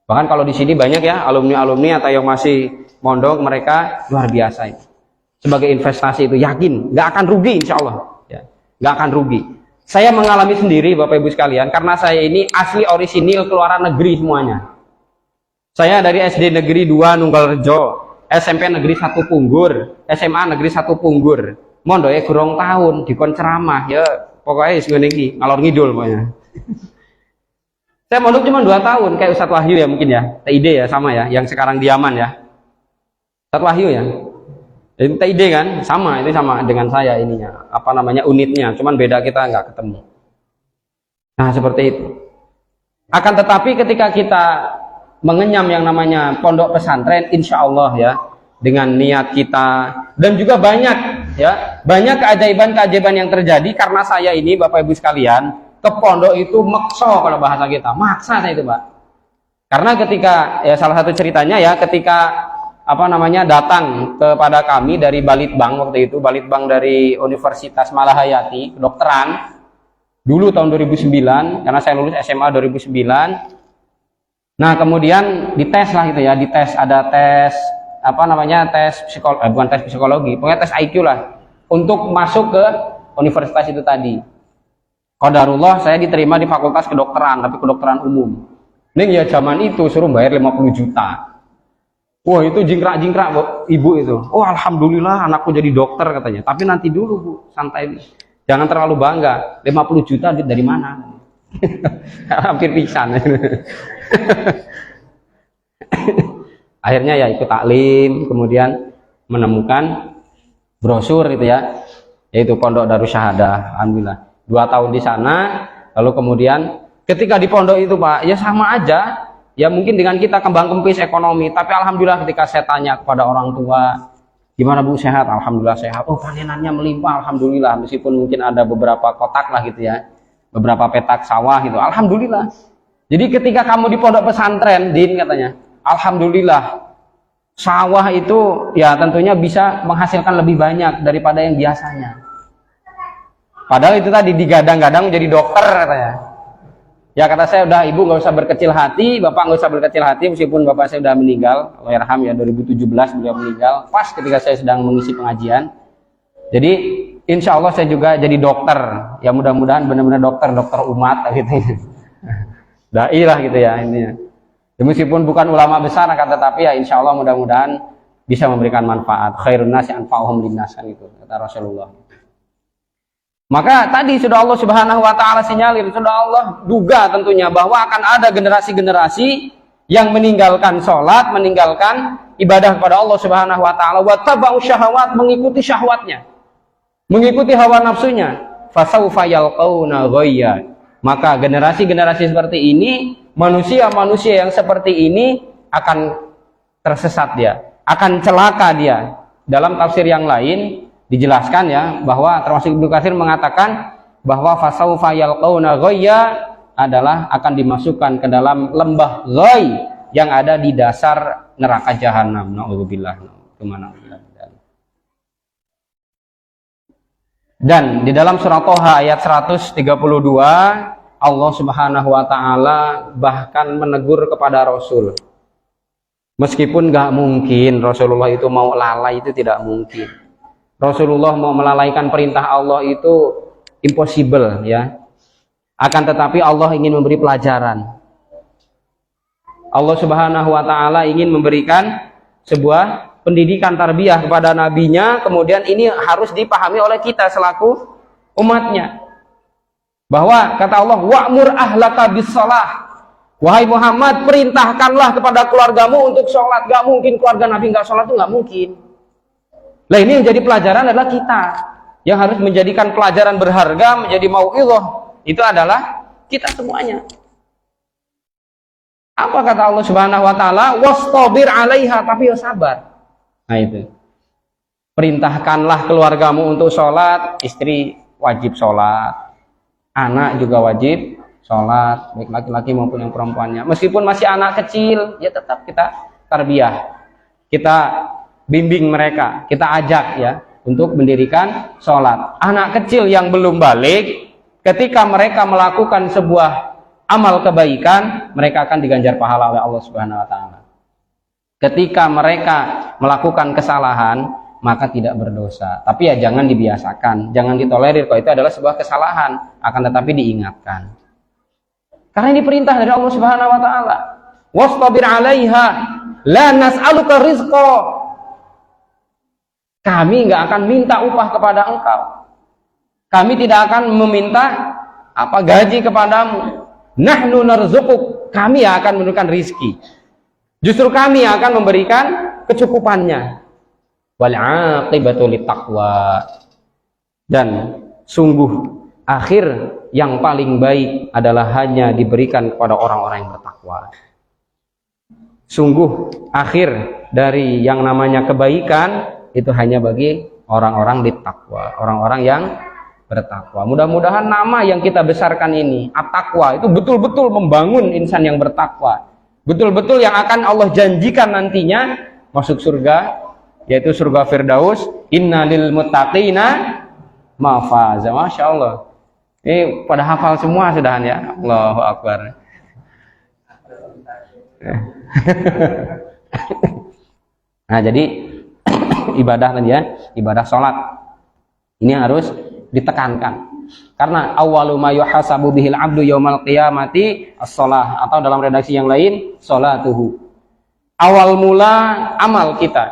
Bahkan kalau di sini banyak ya alumni-alumni atau yang masih mondok, mereka luar biasa itu. Sebagai investasi itu yakin nggak akan rugi, insya Allah ya, nggak akan rugi. Saya mengalami sendiri Bapak Ibu sekalian, karena saya ini asli orisinil keluaran negeri semuanya. Saya dari SD Negeri 2 Nunggalrejo, SMP Negeri 1 Punggur, SMA Negeri 1 Punggur. Mondoknya kurang tahun dikon ceramah ya, pokoknya ngene iki ngalor ngidul pokoknya. Saya mondok cuma 2 tahun kayak Ustadz Wahyu ya mungkin ya. TID ya sama ya, yang sekarang di Yaman ya. Ustadz Wahyu ya. Jadi TID kan sama, itu sama dengan saya ininya. Apa namanya unitnya, cuman beda kita nggak ketemu. Nah, seperti itu. Akan tetapi ketika kita mengenyam yang namanya pondok pesantren, insya Allah ya, dengan niat kita dan juga banyak ya, banyak keajaiban-keajaiban yang terjadi karena saya ini Bapak Ibu sekalian, ke pondok itu makso kalau bahasa kita, maksa saya itu Pak. Karena ketika ya salah satu ceritanya ya, ketika apa namanya datang kepada kami dari Balitbang waktu itu, Balitbang dari Universitas Malahayati kedokteran dulu tahun 2009, karena saya lulus SMA 2009. Nah kemudian dites lah gitu ya, dites, ada tes apa namanya, tes psikologi, bukan tes psikologi, pokoknya tes IQ lah untuk masuk ke universitas itu tadi. Qadarullah saya diterima di fakultas kedokteran, tapi kedokteran umum. Ning ya zaman itu suruh bayar 50 juta. Wah itu jingkrak-jingkrak ibu itu. Oh alhamdulillah anakku jadi dokter katanya. Tapi nanti dulu Bu, santai. Jangan terlalu bangga. 50 juta dari mana? Hampir pingsan. Akhirnya ya ikut taklim, kemudian menemukan brosur itu ya, yaitu Pondok Darus Syahadah. Alhamdulillah 2 tahun di sana, lalu kemudian ketika di pondok itu Pak, ya sama aja, ya mungkin dengan kita kembang kempis ekonomi, tapi alhamdulillah ketika saya tanya kepada orang tua, gimana Bu sehat? Alhamdulillah sehat. Oh panenannya melimpah, alhamdulillah, meskipun mungkin ada beberapa kotak lah gitu ya, beberapa petak sawah gitu, alhamdulillah. Jadi ketika kamu di pondok pesantren, Din katanya, alhamdulillah, sawah itu ya tentunya bisa menghasilkan lebih banyak daripada yang biasanya. Padahal itu tadi digadang-gadang jadi dokter katanya. Ya kata saya, udah ibu nggak usah berkecil hati, bapak nggak usah berkecil hati, meskipun bapak saya sudah meninggal, Allahyarham ya, 2017 beliau meninggal, pas ketika saya sedang mengisi pengajian. Jadi insya Allah saya juga jadi dokter, ya mudah-mudahan benar-benar dokter umat gitu. Dai lah gitu ya intinya. Ya, meskipun bukan ulama besar, akan tetapi ya insya Allah mudah-mudahan bisa memberikan manfaat. Khairun nasi anfa'uhum linnas, kan itu kata Rasulullah. Maka tadi sudah Allah Subhanahu wa taala sinyalir, sudah Allah duga tentunya bahwa akan ada generasi-generasi yang meninggalkan sholat, meninggalkan ibadah kepada Allah Subhanahu wa taala, wa tabau syahwat, mengikuti syahwatnya, mengikuti hawa nafsunya, fasaufa yalqauna ghayya. Maka generasi-generasi seperti ini, manusia-manusia yang seperti ini akan tersesat dia, akan celaka dia. Dalam tafsir yang lain dijelaskan ya, bahwa termasuk Ibnu Katsir mengatakan bahwa fasaufa yalqauna ghayya adalah akan dimasukkan ke dalam lembah ghay yang ada di dasar neraka jahanam. Nauzubillah. Dan di dalam surah Thaha ayat 132 Allah Subhanahu wa taala bahkan menegur kepada Rasul. Meskipun nggak mungkin Rasulullah itu mau lalai, itu tidak mungkin. Rasulullah mau melalaikan perintah Allah itu impossible ya. Akan tetapi Allah ingin memberi pelajaran. Allah Subhanahu wa taala ingin memberikan sebuah pendidikan tarbiyah kepada nabinya, kemudian ini harus dipahami oleh kita selaku umatnya. Bahwa kata Allah, wa'mur ahlaka bis-shalah. Wahai Muhammad, perintahkanlah kepada keluargamu untuk sholat. Gak mungkin keluarga Nabi gak sholat, itu gak mungkin. Nah ini yang jadi pelajaran adalah kita yang harus menjadikan pelajaran berharga menjadi mau'izah, itu adalah kita semuanya. Apa kata Allah Subhanahu wa taala? Wastabir 'alaiha, tapi ya sabar. Nah itu. Perintahkanlah keluargamu untuk sholat, istri wajib sholat, anak juga wajib sholat, baik laki-laki maupun yang perempuannya. Meskipun masih anak kecil, ya tetap kita tarbiyah. Kita bimbing mereka, kita ajak ya untuk mendirikan sholat. Anak kecil yang belum balik, ketika mereka melakukan sebuah amal kebaikan, mereka akan diganjar pahala oleh Allah Subhanahu wa taala. Ketika mereka melakukan kesalahan, maka tidak berdosa. Tapi ya jangan dibiasakan, jangan ditolerir kalau itu adalah sebuah kesalahan, akan tetapi diingatkan. Karena ini perintah dari Allah Subhanahu wa taala. Wastabir 'alaiha, la nas'aluka rizqa. Kami enggak akan minta upah kepada engkau. Kami tidak akan meminta gaji kepadamu. Nahnu narzuquk, kami akan memberikan rizki. Justru kami akan memberikan kecukupannya. Wal 'aqibatu littaqwa. Dan sungguh akhir yang paling baik adalah hanya diberikan kepada orang-orang yang bertakwa. Sungguh akhir dari yang namanya kebaikan itu hanya bagi orang-orang bertakwa, orang-orang yang bertakwa. Mudah-mudahan nama yang kita besarkan ini, at-taqwa, itu betul-betul membangun insan yang bertakwa. Betul-betul yang akan Allah janjikan nantinya masuk surga, yaitu surga Firdaus. Innalil muttaqina mafaza. Masya Allah. Ini pada hafal semua sudahan ya. Allahu Akbar. Nah, jadi ibadah tadi ya, ibadah sholat ini harus ditekankan. Karena awwalu ma yuhasabu bihil abdu yaumal qiyamati as-shalah, atau dalam redaksi yang lain sholatuhu. Awal mula amal kita,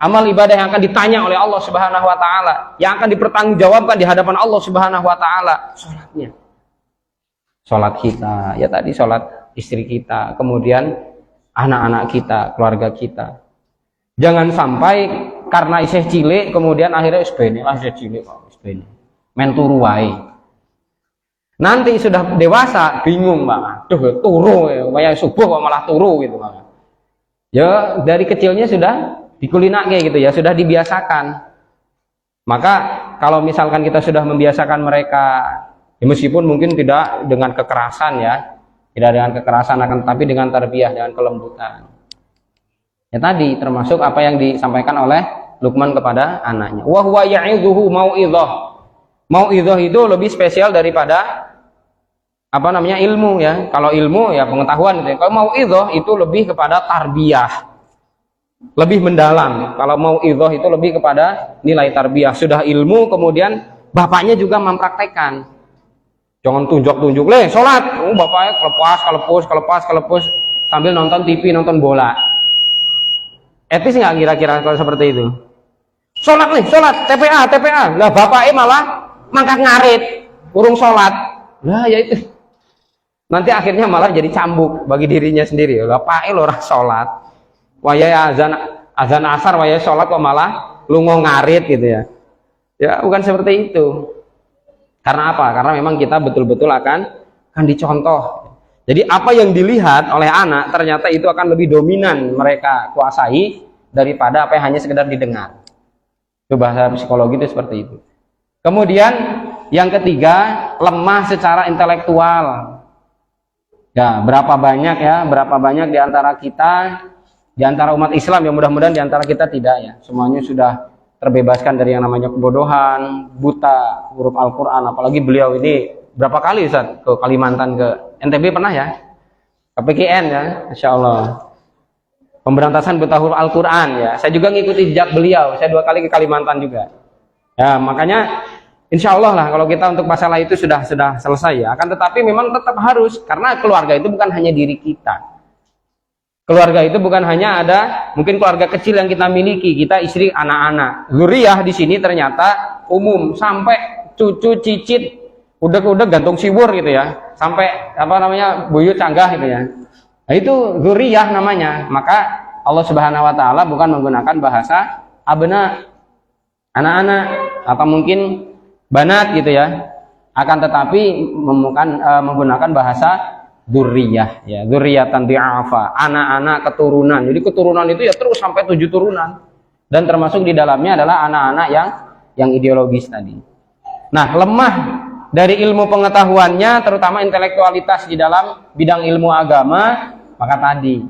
amal ibadah yang akan ditanya oleh Allah Subhanahu wa taala, yang akan dipertanggungjawabkan di hadapan Allah Subhanahu wa taala, salatnya. Salat kita, ya tadi salat istri kita, kemudian anak-anak kita, keluarga kita. Jangan sampai karena isih cilik kemudian akhirnya isih cilik kok men turu wae. Nanti sudah dewasa bingung, Pak. Aduh, turu ya, subuh kok malah turu gitu, Pak. Ya, dari kecilnya sudah dikulinake gitu ya, sudah dibiasakan. Maka kalau misalkan kita sudah membiasakan mereka, ya meskipun mungkin tidak dengan kekerasan ya, tidak dengan kekerasan, akan tapi dengan tarbiyah, dengan kelembutan. Ya tadi termasuk apa yang disampaikan oleh Luqman kepada anaknya. Wa huwa ya'idhuhu mau'idhah. Mau'idhah itu lebih spesial daripada ilmu ya. Kalau ilmu ya pengetahuan gitu ya. Kalau mau'idhah itu lebih kepada tarbiyah, lebih mendalam. Kalau mau'idhah itu lebih kepada nilai tarbiyah. Sudah ilmu kemudian bapaknya juga mempraktekkan. Jangan tunjuk-tunjuk, sholat. Bapaknya kelepus sambil nonton TV, nonton bola. Etis nggak kira-kira kalau seperti itu? Sholat, TPA. Lah bapaknya malah mangkat ngarit, urung sholat. Lah ya itu. Nanti akhirnya malah jadi cambuk bagi dirinya sendiri. Bapaknya lo orang sholat. Waya azan asar, waya sholat kok malah lungo ngarit gitu ya. Ya bukan seperti itu. Karena apa? Karena memang kita betul-betul akan dicontoh. Jadi apa yang dilihat oleh anak ternyata itu akan lebih dominan mereka kuasai daripada apa yang hanya sekedar didengar. Itu bahasa psikologi itu seperti itu. Kemudian yang ketiga, lemah secara intelektual. Ya, berapa banyak di antara kita, di antara umat Islam yang mudah-mudahan di antara kita tidak ya. Semuanya sudah terbebaskan dari yang namanya kebodohan, buta huruf Al-Qur'an. Apalagi beliau ini berapa kali Ustaz ke Kalimantan, ke NTB pernah ya? Ke PKN ya, Masya Allah. Pemberantasan buta huruf Al-Qur'an ya. Saya juga ngikuti jejak beliau. Saya 2 kali ke Kalimantan juga. Ya, makanya insya Allah lah kalau kita untuk masalah itu sudah selesai ya. Akan tetapi memang tetap harus, karena keluarga itu bukan hanya diri kita. Keluarga itu bukan hanya ada mungkin keluarga kecil yang kita miliki, kita istri, anak-anak. Zuriyah di sini ternyata umum, sampai cucu, cicit, udah gantung siwur gitu ya, sampai buyut canggah gitu ya. Nah, itu zuriyah namanya. Maka Allah Subhanahu wa taala bukan menggunakan bahasa abna, anak-anak, atau mungkin banat gitu ya, akan tetapi menggunakan bahasa dzurriyyah ya, dzurriyyatan di'afa, anak-anak keturunan. Jadi keturunan itu ya terus sampai 7 turunan, dan termasuk di dalamnya adalah anak-anak yang ideologis tadi. Nah, lemah dari ilmu pengetahuannya, terutama intelektualitas di dalam bidang ilmu agama. Maka tadi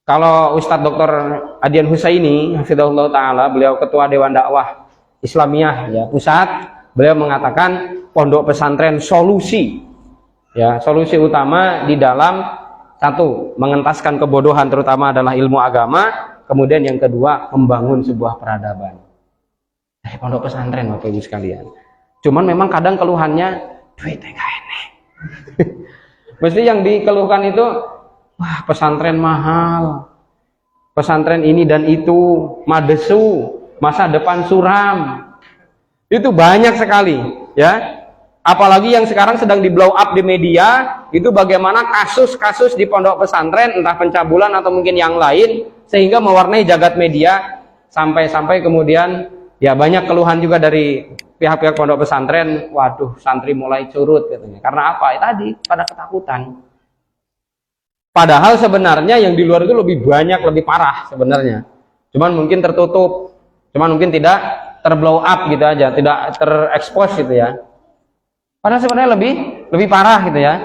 kalau Ustadz Dr. Adian Husaini hafizahullah taala, beliau ketua Dewan Dakwah Islamiyah ya pusat, beliau mengatakan pondok pesantren solusi Ya, solusi utama di dalam satu, mengentaskan kebodohan terutama adalah ilmu agama, kemudian yang kedua membangun sebuah peradaban. Dari pondok pesantren Bapak Ibu sekalian. Cuman memang kadang keluhannya duitnya gak enak. Mesti yang dikeluhkan itu, wah pesantren mahal, pesantren ini dan itu, madesu, masa depan suram. Itu banyak sekali, ya. Apalagi yang sekarang sedang di blow up di media, itu bagaimana kasus-kasus di pondok pesantren, entah pencabulan atau mungkin yang lain, sehingga mewarnai jagat media, sampai-sampai kemudian ya banyak keluhan juga dari pihak-pihak pondok pesantren, waduh santri mulai curut katanya. Karena apa? Tadi pada ketakutan. Padahal sebenarnya yang di luar itu lebih banyak, lebih parah sebenarnya. Cuman mungkin tertutup, cuman mungkin tidak terblow up gitu aja, tidak terekspos gitu ya. Padahal sebenarnya lebih parah gitu ya.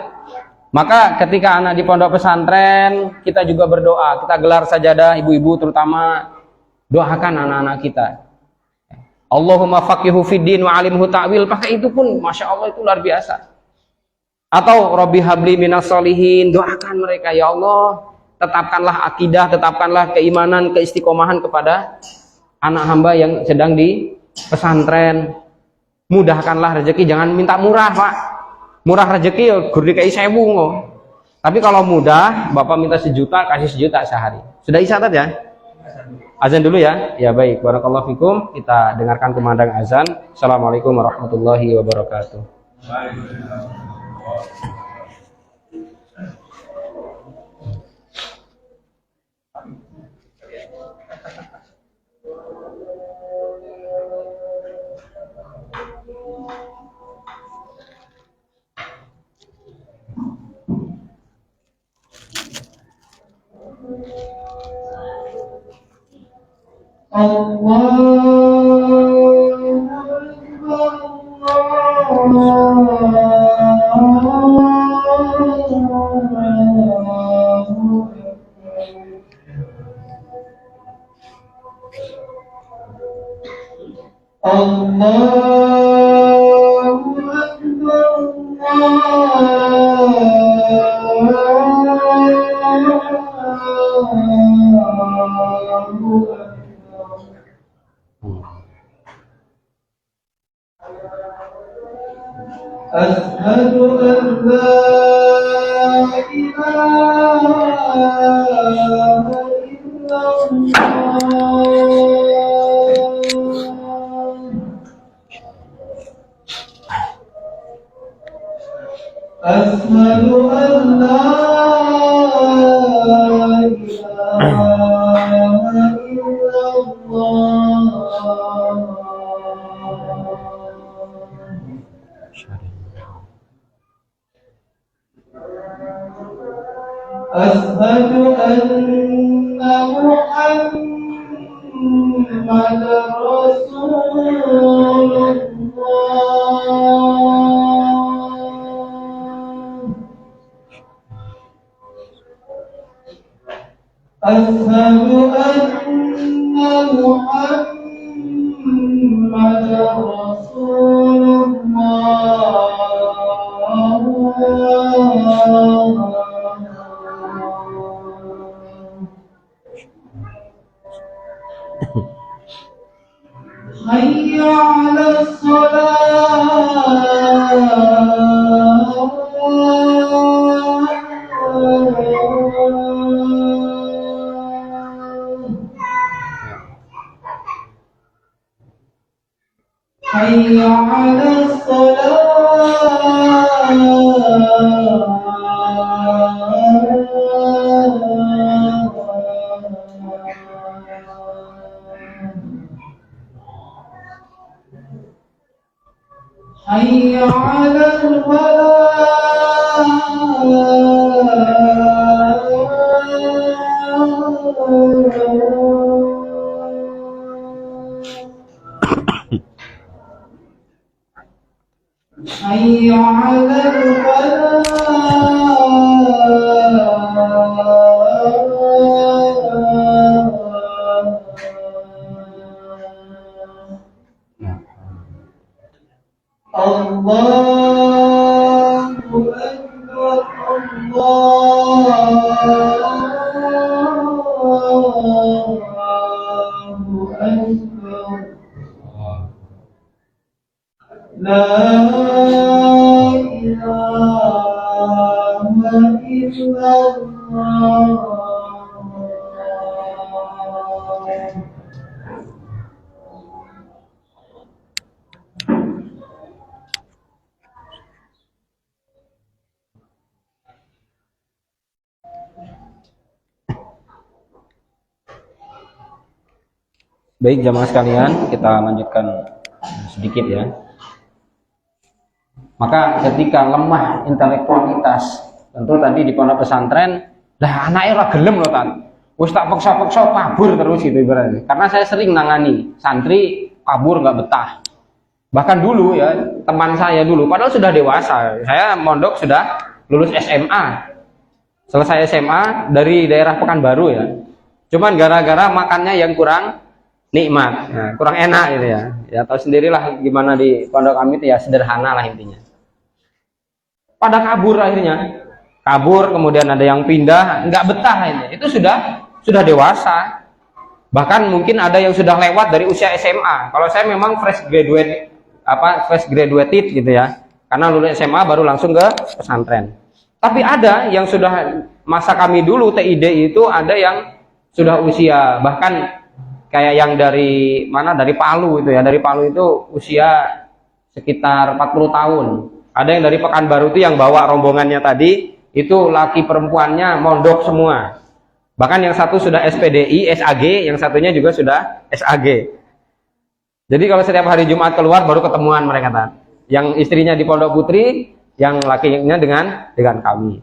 Maka ketika anak di pondok pesantren, kita juga berdoa, kita gelar sajadah, ibu-ibu terutama, doakan anak-anak kita. Allahumma faqihu fiddin wa alimhu ta'wil, pakai itu pun Masya Allah itu luar biasa. Atau Rabbi habli minas solihin, doakan mereka, ya Allah tetapkanlah akidah, tetapkanlah keimanan, keistiqomahan kepada anak hamba yang sedang di pesantren. Mudahkanlah rezeki, jangan minta murah Pak, murah rezeki ya gurdi kayak 1000 kok. Tapi kalau mudah Bapak minta 1 juta, kasih 1 juta sehari. Sudah isyarat ya? Azan dulu ya. Ya baik, barakallahu fikum. Kita dengarkan kumandang azan. Assalamualaikum warahmatullahi wabarakatuh. Asyhadu an la ilaha illallah. Asyhadu an la ilaha illallah. Asyhadu anna Muhammadar Rasulullah. Asyhadu anna Muhammadar Rasulullah. Hayya 'alas salah. Hayya 'alas Hayya 'alal falah. Hayya 'alal falah. Allahu Akbar. لا إله إلا الله. Baik jamaah sekalian, kita lanjutkan sedikit ya. Maka ketika lemah intelektualitas, tentu tadi di pondok pesantren, lah anaknya ora gelem loh tan. Wis tak paksa-paksa kabur terus gitu ibaratnya. Karena saya sering nangani santri kabur nggak betah. Bahkan dulu ya, teman saya dulu padahal sudah dewasa. Saya mondok sudah lulus SMA. Selesai SMA dari daerah Pekanbaru ya. Cuman gara-gara makannya yang kurang nikmat, nah, kurang enak gitu ya. Ya tahu sendirilah gimana di pondok kami itu ya sederhana lah intinya. Pada kabur akhirnya, kabur kemudian ada yang pindah, nggak betah ini. Itu sudah dewasa. Bahkan mungkin ada yang sudah lewat dari usia SMA. Kalau saya memang fresh graduated gitu ya. Karena lulus SMA baru langsung ke pesantren. Tapi ada yang sudah masa kami dulu TID itu ada yang sudah usia bahkan kayak yang dari mana, dari Palu itu ya, dari Palu itu usia sekitar 40 tahun. Ada yang dari Pekanbaru itu yang bawa rombongannya tadi, itu laki perempuannya mondok semua. Bahkan yang satu sudah SPDI, SAG, yang satunya juga sudah SAG. Jadi kalau setiap hari Jumat keluar baru ketemuan mereka tadi. Yang istrinya di Pondok Putri, yang lakinya dengan kami.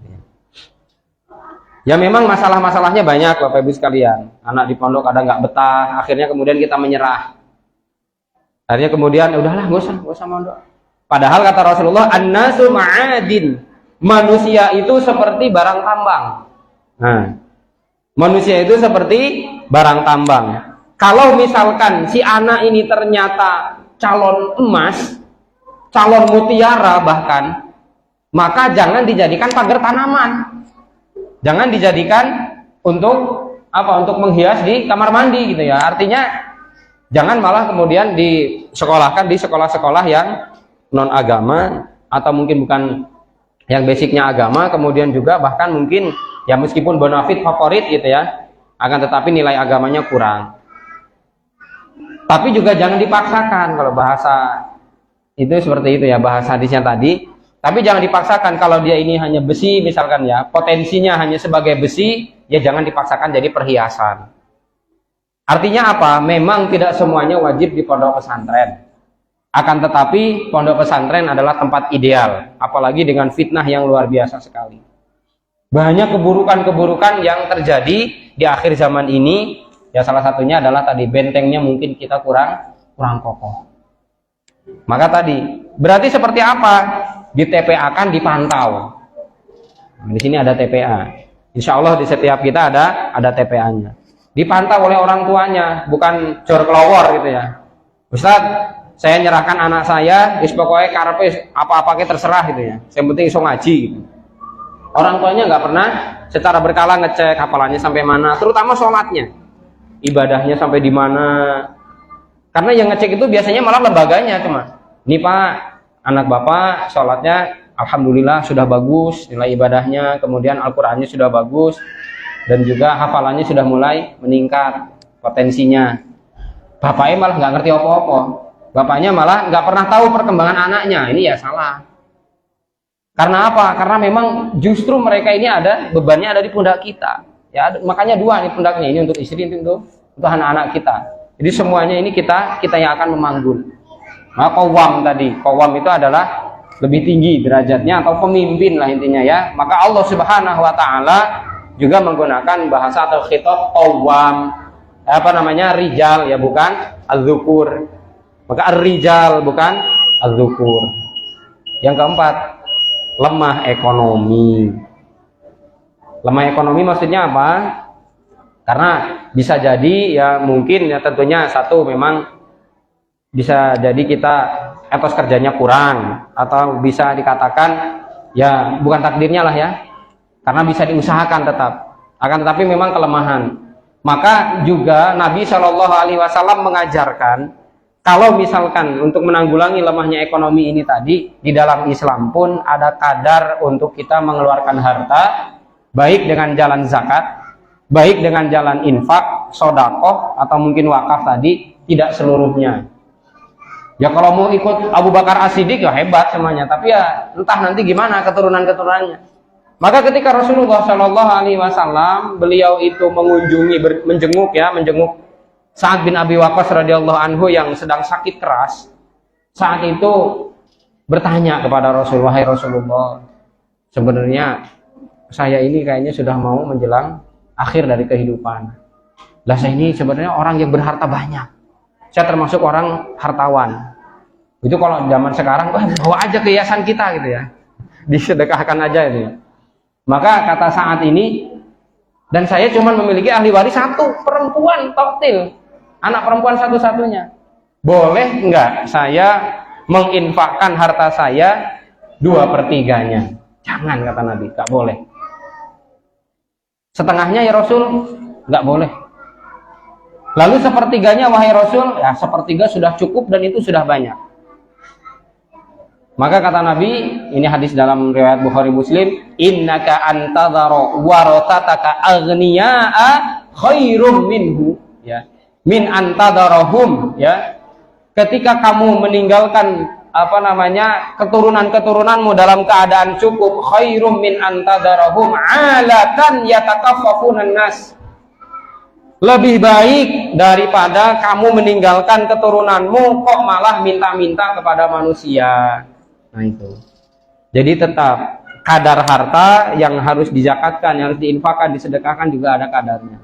Ya memang masalah-masalahnya banyak Bapak Ibu sekalian. Anak di pondok ada nggak betah, akhirnya kemudian kita menyerah. Akhirnya kemudian udahlah nggak usah mondok. Padahal kata Rasulullah, an-nasu ma'adin. Manusia itu seperti barang tambang. Nah, manusia itu seperti barang tambang. Kalau misalkan si anak ini ternyata calon emas, calon mutiara bahkan, maka jangan dijadikan pagar tanaman. Jangan dijadikan untuk apa? Untuk menghias di kamar mandi gitu ya. Artinya jangan malah kemudian disekolahkan di sekolah-sekolah yang non agama atau mungkin bukan yang basicnya agama, kemudian juga bahkan mungkin ya meskipun bonafit favorit gitu ya, akan tetapi nilai agamanya kurang. Tapi juga jangan dipaksakan kalau bahasa itu seperti itu ya, bahasa hadisnya tadi. Tapi jangan dipaksakan kalau dia ini hanya besi misalkan ya, potensinya hanya sebagai besi, ya jangan dipaksakan jadi perhiasan. Artinya apa? Memang tidak semuanya wajib di pondok pesantren. Akan tetapi pondok pesantren adalah tempat ideal, apalagi dengan fitnah yang luar biasa sekali. Banyak keburukan-keburukan yang terjadi di akhir zaman ini, ya salah satunya adalah tadi bentengnya mungkin kita kurang kokoh. Maka tadi berarti seperti apa? Di TPA kan dipantau. Di sini ada TPA. Insya Allah di setiap kita ada TPA-nya. Dipantau oleh orang tuanya, bukan jor kelowor gitu ya. Ustaz, saya nyerahkan anak saya, pokoknya karepe apa-apa terserah gitu ya. Yang penting iso ngaji. Gitu. Orang tuanya nggak pernah secara berkala ngecek hafalannya sampai mana, terutama sholatnya, ibadahnya sampai di mana. Karena yang ngecek itu biasanya malah lembaganya cuma. Nih Pak, anak Bapak sholatnya alhamdulillah sudah bagus, nilai ibadahnya, kemudian Al-Qur'annya sudah bagus, dan juga hafalannya sudah mulai meningkat potensinya. Bapaknya malah nggak ngerti apa-apa. Bapaknya malah nggak pernah tahu perkembangan anaknya. Ini ya salah. Karena apa? Karena memang justru mereka ini ada bebannya ada di pundak kita. Ya, makanya dua nih pundaknya, ini untuk istri, untuk anak-anak kita. Jadi semuanya ini kita yang akan memanggul. Nah, qawwam tadi, qawwam itu adalah lebih tinggi derajatnya atau pemimpin lah intinya ya. Maka Allah Subhanahu wa taala juga menggunakan bahasa atau khitab qawwam, rijal ya, bukan az-zukur. Maka ar-rijal bukan az-zukur. Yang keempat, lemah ekonomi. Lemah ekonomi maksudnya apa? Karena bisa jadi ya mungkin ya tentunya satu memang bisa jadi kita etos kerjanya kurang, atau bisa dikatakan ya bukan takdirnya lah ya, karena bisa diusahakan tetap, akan tetapi memang kelemahan. Maka juga Nabi Shallallahu Alaihi Wasallam mengajarkan Kalau misalkan untuk menanggulangi lemahnya ekonomi ini tadi, di dalam Islam pun ada kadar untuk kita mengeluarkan harta, baik dengan jalan zakat, baik dengan jalan infak, sodakoh, atau mungkin wakaf tadi, tidak seluruhnya. Ya kalau mau ikut Abu Bakar As-Siddiq ya hebat semuanya, tapi ya entah nanti gimana keturunan-keturunannya. Maka ketika Rasulullah Shallallahu Alaihi Wasallam beliau itu menjenguk Sa'ad bin Abi Waqqas radhiyallahu anhu yang sedang sakit keras, saat itu bertanya kepada Rasulullah, "Wahai Rasulullah, sebenarnya saya ini kayaknya sudah mau menjelang akhir dari kehidupan. Lah saya ini sebenarnya orang yang berharta banyak. Saya termasuk orang hartawan. Itu kalau zaman sekarang, bawa aja ke yayasan kita gitu ya. Disedekahkan aja itu ya." Maka kata Sa'ad ini, dan saya cuma memiliki ahli waris satu, perempuan toktil, anak perempuan satu-satunya. Boleh enggak saya menginfakkan harta saya 2/3-nya? Jangan, kata Nabi, enggak boleh. Setengahnya ya Rasul, enggak boleh. Lalu 1/3-nya, wahai Rasul, ya 1/3 sudah cukup dan itu sudah banyak. Maka kata Nabi, ini hadis dalam riwayat Bukhari Muslim, innaka antadhara warathataka aghniya'a khairum minhu, ya, min antadharahum, ya. Ketika kamu meninggalkan keturunan-keturunanmu dalam keadaan cukup, khairum min antadharahum alatan yatakaffafunan nas. Lebih baik daripada kamu meninggalkan keturunanmu kok malah minta-minta kepada manusia. Nah itu. Jadi tetap kadar harta yang harus dizakatkan, yang harus diinfakkan, disedekahkan juga ada kadarnya.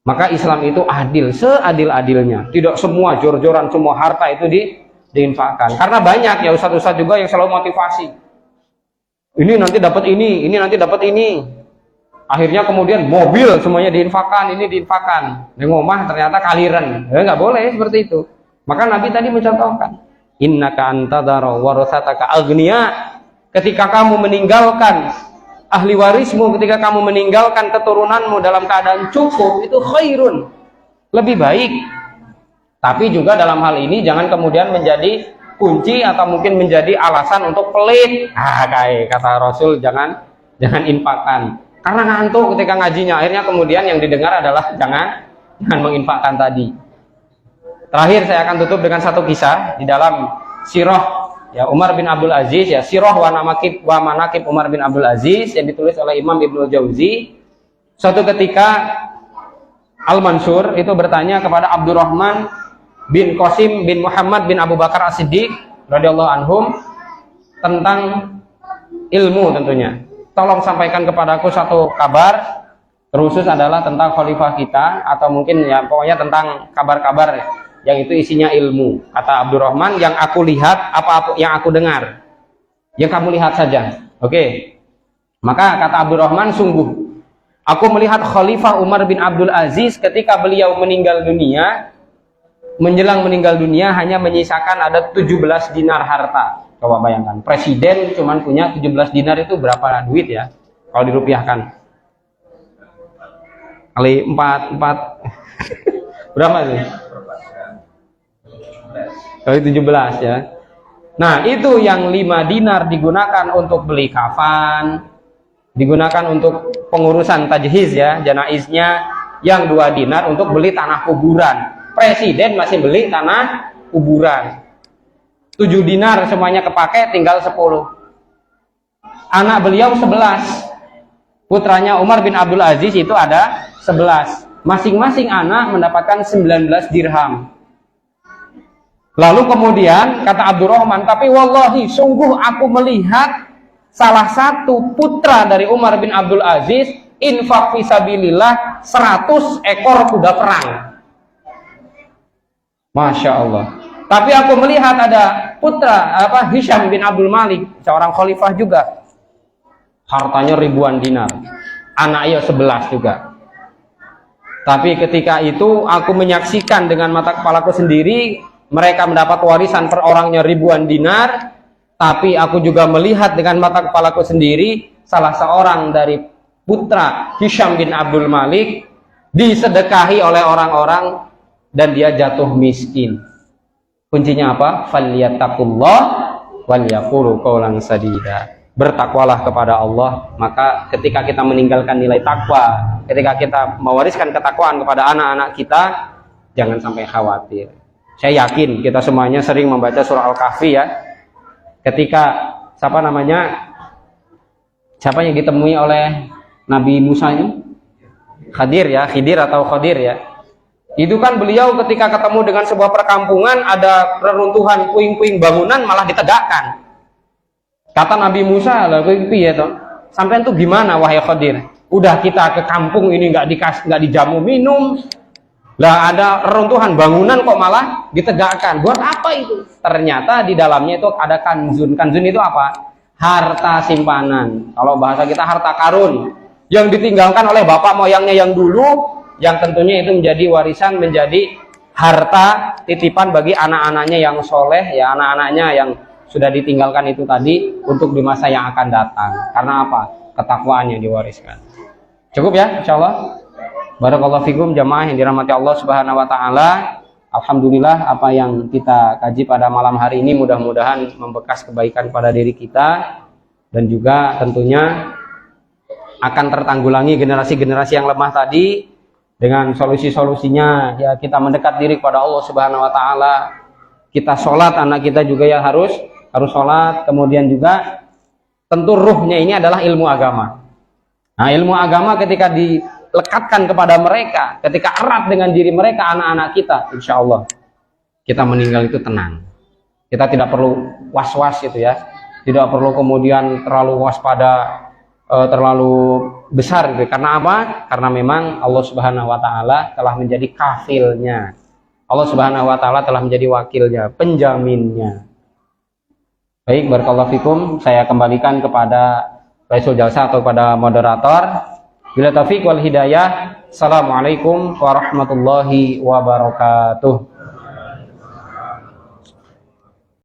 Maka Islam itu adil, seadil-adilnya. Tidak semua jor-joran, semua harta itu diinfakkan. Karena banyak ya ustadz-ustadz juga yang selalu motivasi. Ini nanti dapat ini nanti dapat ini. Akhirnya kemudian mobil semuanya diinfakkan, ini diinfakkan. Di rumah ternyata kaliren. Ya nggak boleh seperti itu. Maka Nabi tadi mencontohkan, innaka antadhara warasataka aghniya, ketika kamu meninggalkan ahli warismu, ketika kamu meninggalkan keturunanmu dalam keadaan cukup, itu khairun, lebih baik. Tapi juga dalam hal ini jangan kemudian menjadi kunci atau mungkin menjadi alasan untuk pelit. Kayak kata Rasul, jangan infakkan karena ngantuk ketika ngajinya. Akhirnya kemudian yang didengar adalah jangan menginfakkan tadi. Terakhir saya akan tutup dengan satu kisah di dalam sirah ya Umar bin Abdul Aziz, ya, sirah wa manaqib Umar bin Abdul Aziz yang ditulis oleh Imam Ibnu Jauzi. Suatu ketika Al-Mansur itu bertanya kepada Abdurrahman bin Qasim bin Muhammad bin Abu Bakar As-Siddiq radhiyallahu anhum tentang ilmu tentunya. Tolong sampaikan kepadaku satu kabar, terusus adalah tentang khalifah kita, atau mungkin ya pokoknya tentang kabar-kabar yang itu isinya ilmu. Kata Abdurrahman, yang aku lihat, apa yang aku dengar, yang kamu lihat saja. Oke. Maka kata Abdurrahman, sungguh aku melihat Khalifah Umar bin Abdul Aziz ketika beliau meninggal dunia, menjelang meninggal dunia hanya menyisakan ada 17 dinar harta. Coba bayangkan, presiden cuman punya 17 dinar, itu berapa duit ya kalau dirupiahkan? Kali 4 berapa sih? Kali 17 ya. Nah itu yang 5 dinar digunakan untuk beli kafan, digunakan untuk pengurusan tajhiz ya, janaiznya. Yang 2 dinar untuk beli tanah kuburan. Presiden masih beli tanah kuburan. 7 dinar semuanya kepake, tinggal 10. Anak beliau 11. Putranya Umar bin Abdul Aziz itu ada 11. Masing-masing anak mendapatkan 19 dirham. Lalu kemudian kata Abdurrahman, tapi wallahi sungguh aku melihat salah satu putra dari Umar bin Abdul Aziz infak fisabilillah 100 ekor kuda perang. Masya Allah. Tapi aku melihat ada putra Hisham bin Abdul Malik, seorang khalifah juga, hartanya ribuan dinar, anaknya 11 juga. Tapi ketika itu aku menyaksikan dengan mata kepalaku sendiri, mereka mendapat warisan per orangnya ribuan dinar. Tapi aku juga melihat dengan mata kepalaku sendiri, salah seorang dari putra Hisham bin Abdul Malik disedekahi oleh orang-orang dan dia jatuh miskin. Kuncinya apa? Falyattaqullah wal yaqulu qawlan sadida. Bertakwalah kepada Allah, maka ketika kita meninggalkan nilai takwa, ketika kita mewariskan ketakwaan kepada anak-anak kita, jangan sampai khawatir. Saya yakin kita semuanya sering membaca surah Al-Kahfi ya. Ketika siapa yang ditemui oleh Nabi Musa ini? Khidir atau Khadir ya. Itu kan beliau ketika ketemu dengan sebuah perkampungan, ada reruntuhan puing-puing bangunan malah ditegakkan. Kata Nabi Musa, lah piye to? Sampean tuh gimana wahai Khadir? Udah kita ke kampung ini nggak dijamu minum. Lah ada reruntuhan bangunan kok malah ditegakkan. Buat apa itu? Ternyata di dalamnya itu ada kanzun. Kanzun itu apa? Harta simpanan. Kalau bahasa kita harta karun yang ditinggalkan oleh bapak moyangnya yang dulu, yang tentunya itu menjadi warisan, menjadi harta titipan bagi anak-anaknya yang soleh, ya anak-anaknya yang sudah ditinggalkan itu tadi untuk di masa yang akan datang. Karena apa? Ketakwaannya diwariskan. Cukup ya, insyaallah. Barakallahu fikum jamaah yang dirahmati Allah Subhanahu wa taala. Alhamdulillah apa yang kita kaji pada malam hari ini mudah-mudahan membekas kebaikan pada diri kita dan juga tentunya akan tertanggulangi generasi-generasi yang lemah tadi dengan solusi-solusinya. Ya kita mendekat diri kepada Allah Subhanahu wa taala. Kita sholat, anak kita juga ya harus sholat. Kemudian juga tentu ruhnya ini adalah ilmu agama. Nah, ilmu agama ketika dilekatkan kepada mereka, ketika erat dengan diri mereka, anak-anak kita, insya Allah kita meninggal itu tenang. Kita tidak perlu was-was itu ya, tidak perlu kemudian terlalu waspada, terlalu besar gitu. Karena apa? Karena memang Allah Subhanahu wa taala telah menjadi kafilnya. Allah Subhanahu wa taala telah menjadi wakilnya, penjaminnya. Baik, barakallahu fikum, saya kembalikan kepada Raisul Jalsa atau pada moderator. Bila taufiq wal hidayah. Assalamualaikum warahmatullahi wabarakatuh.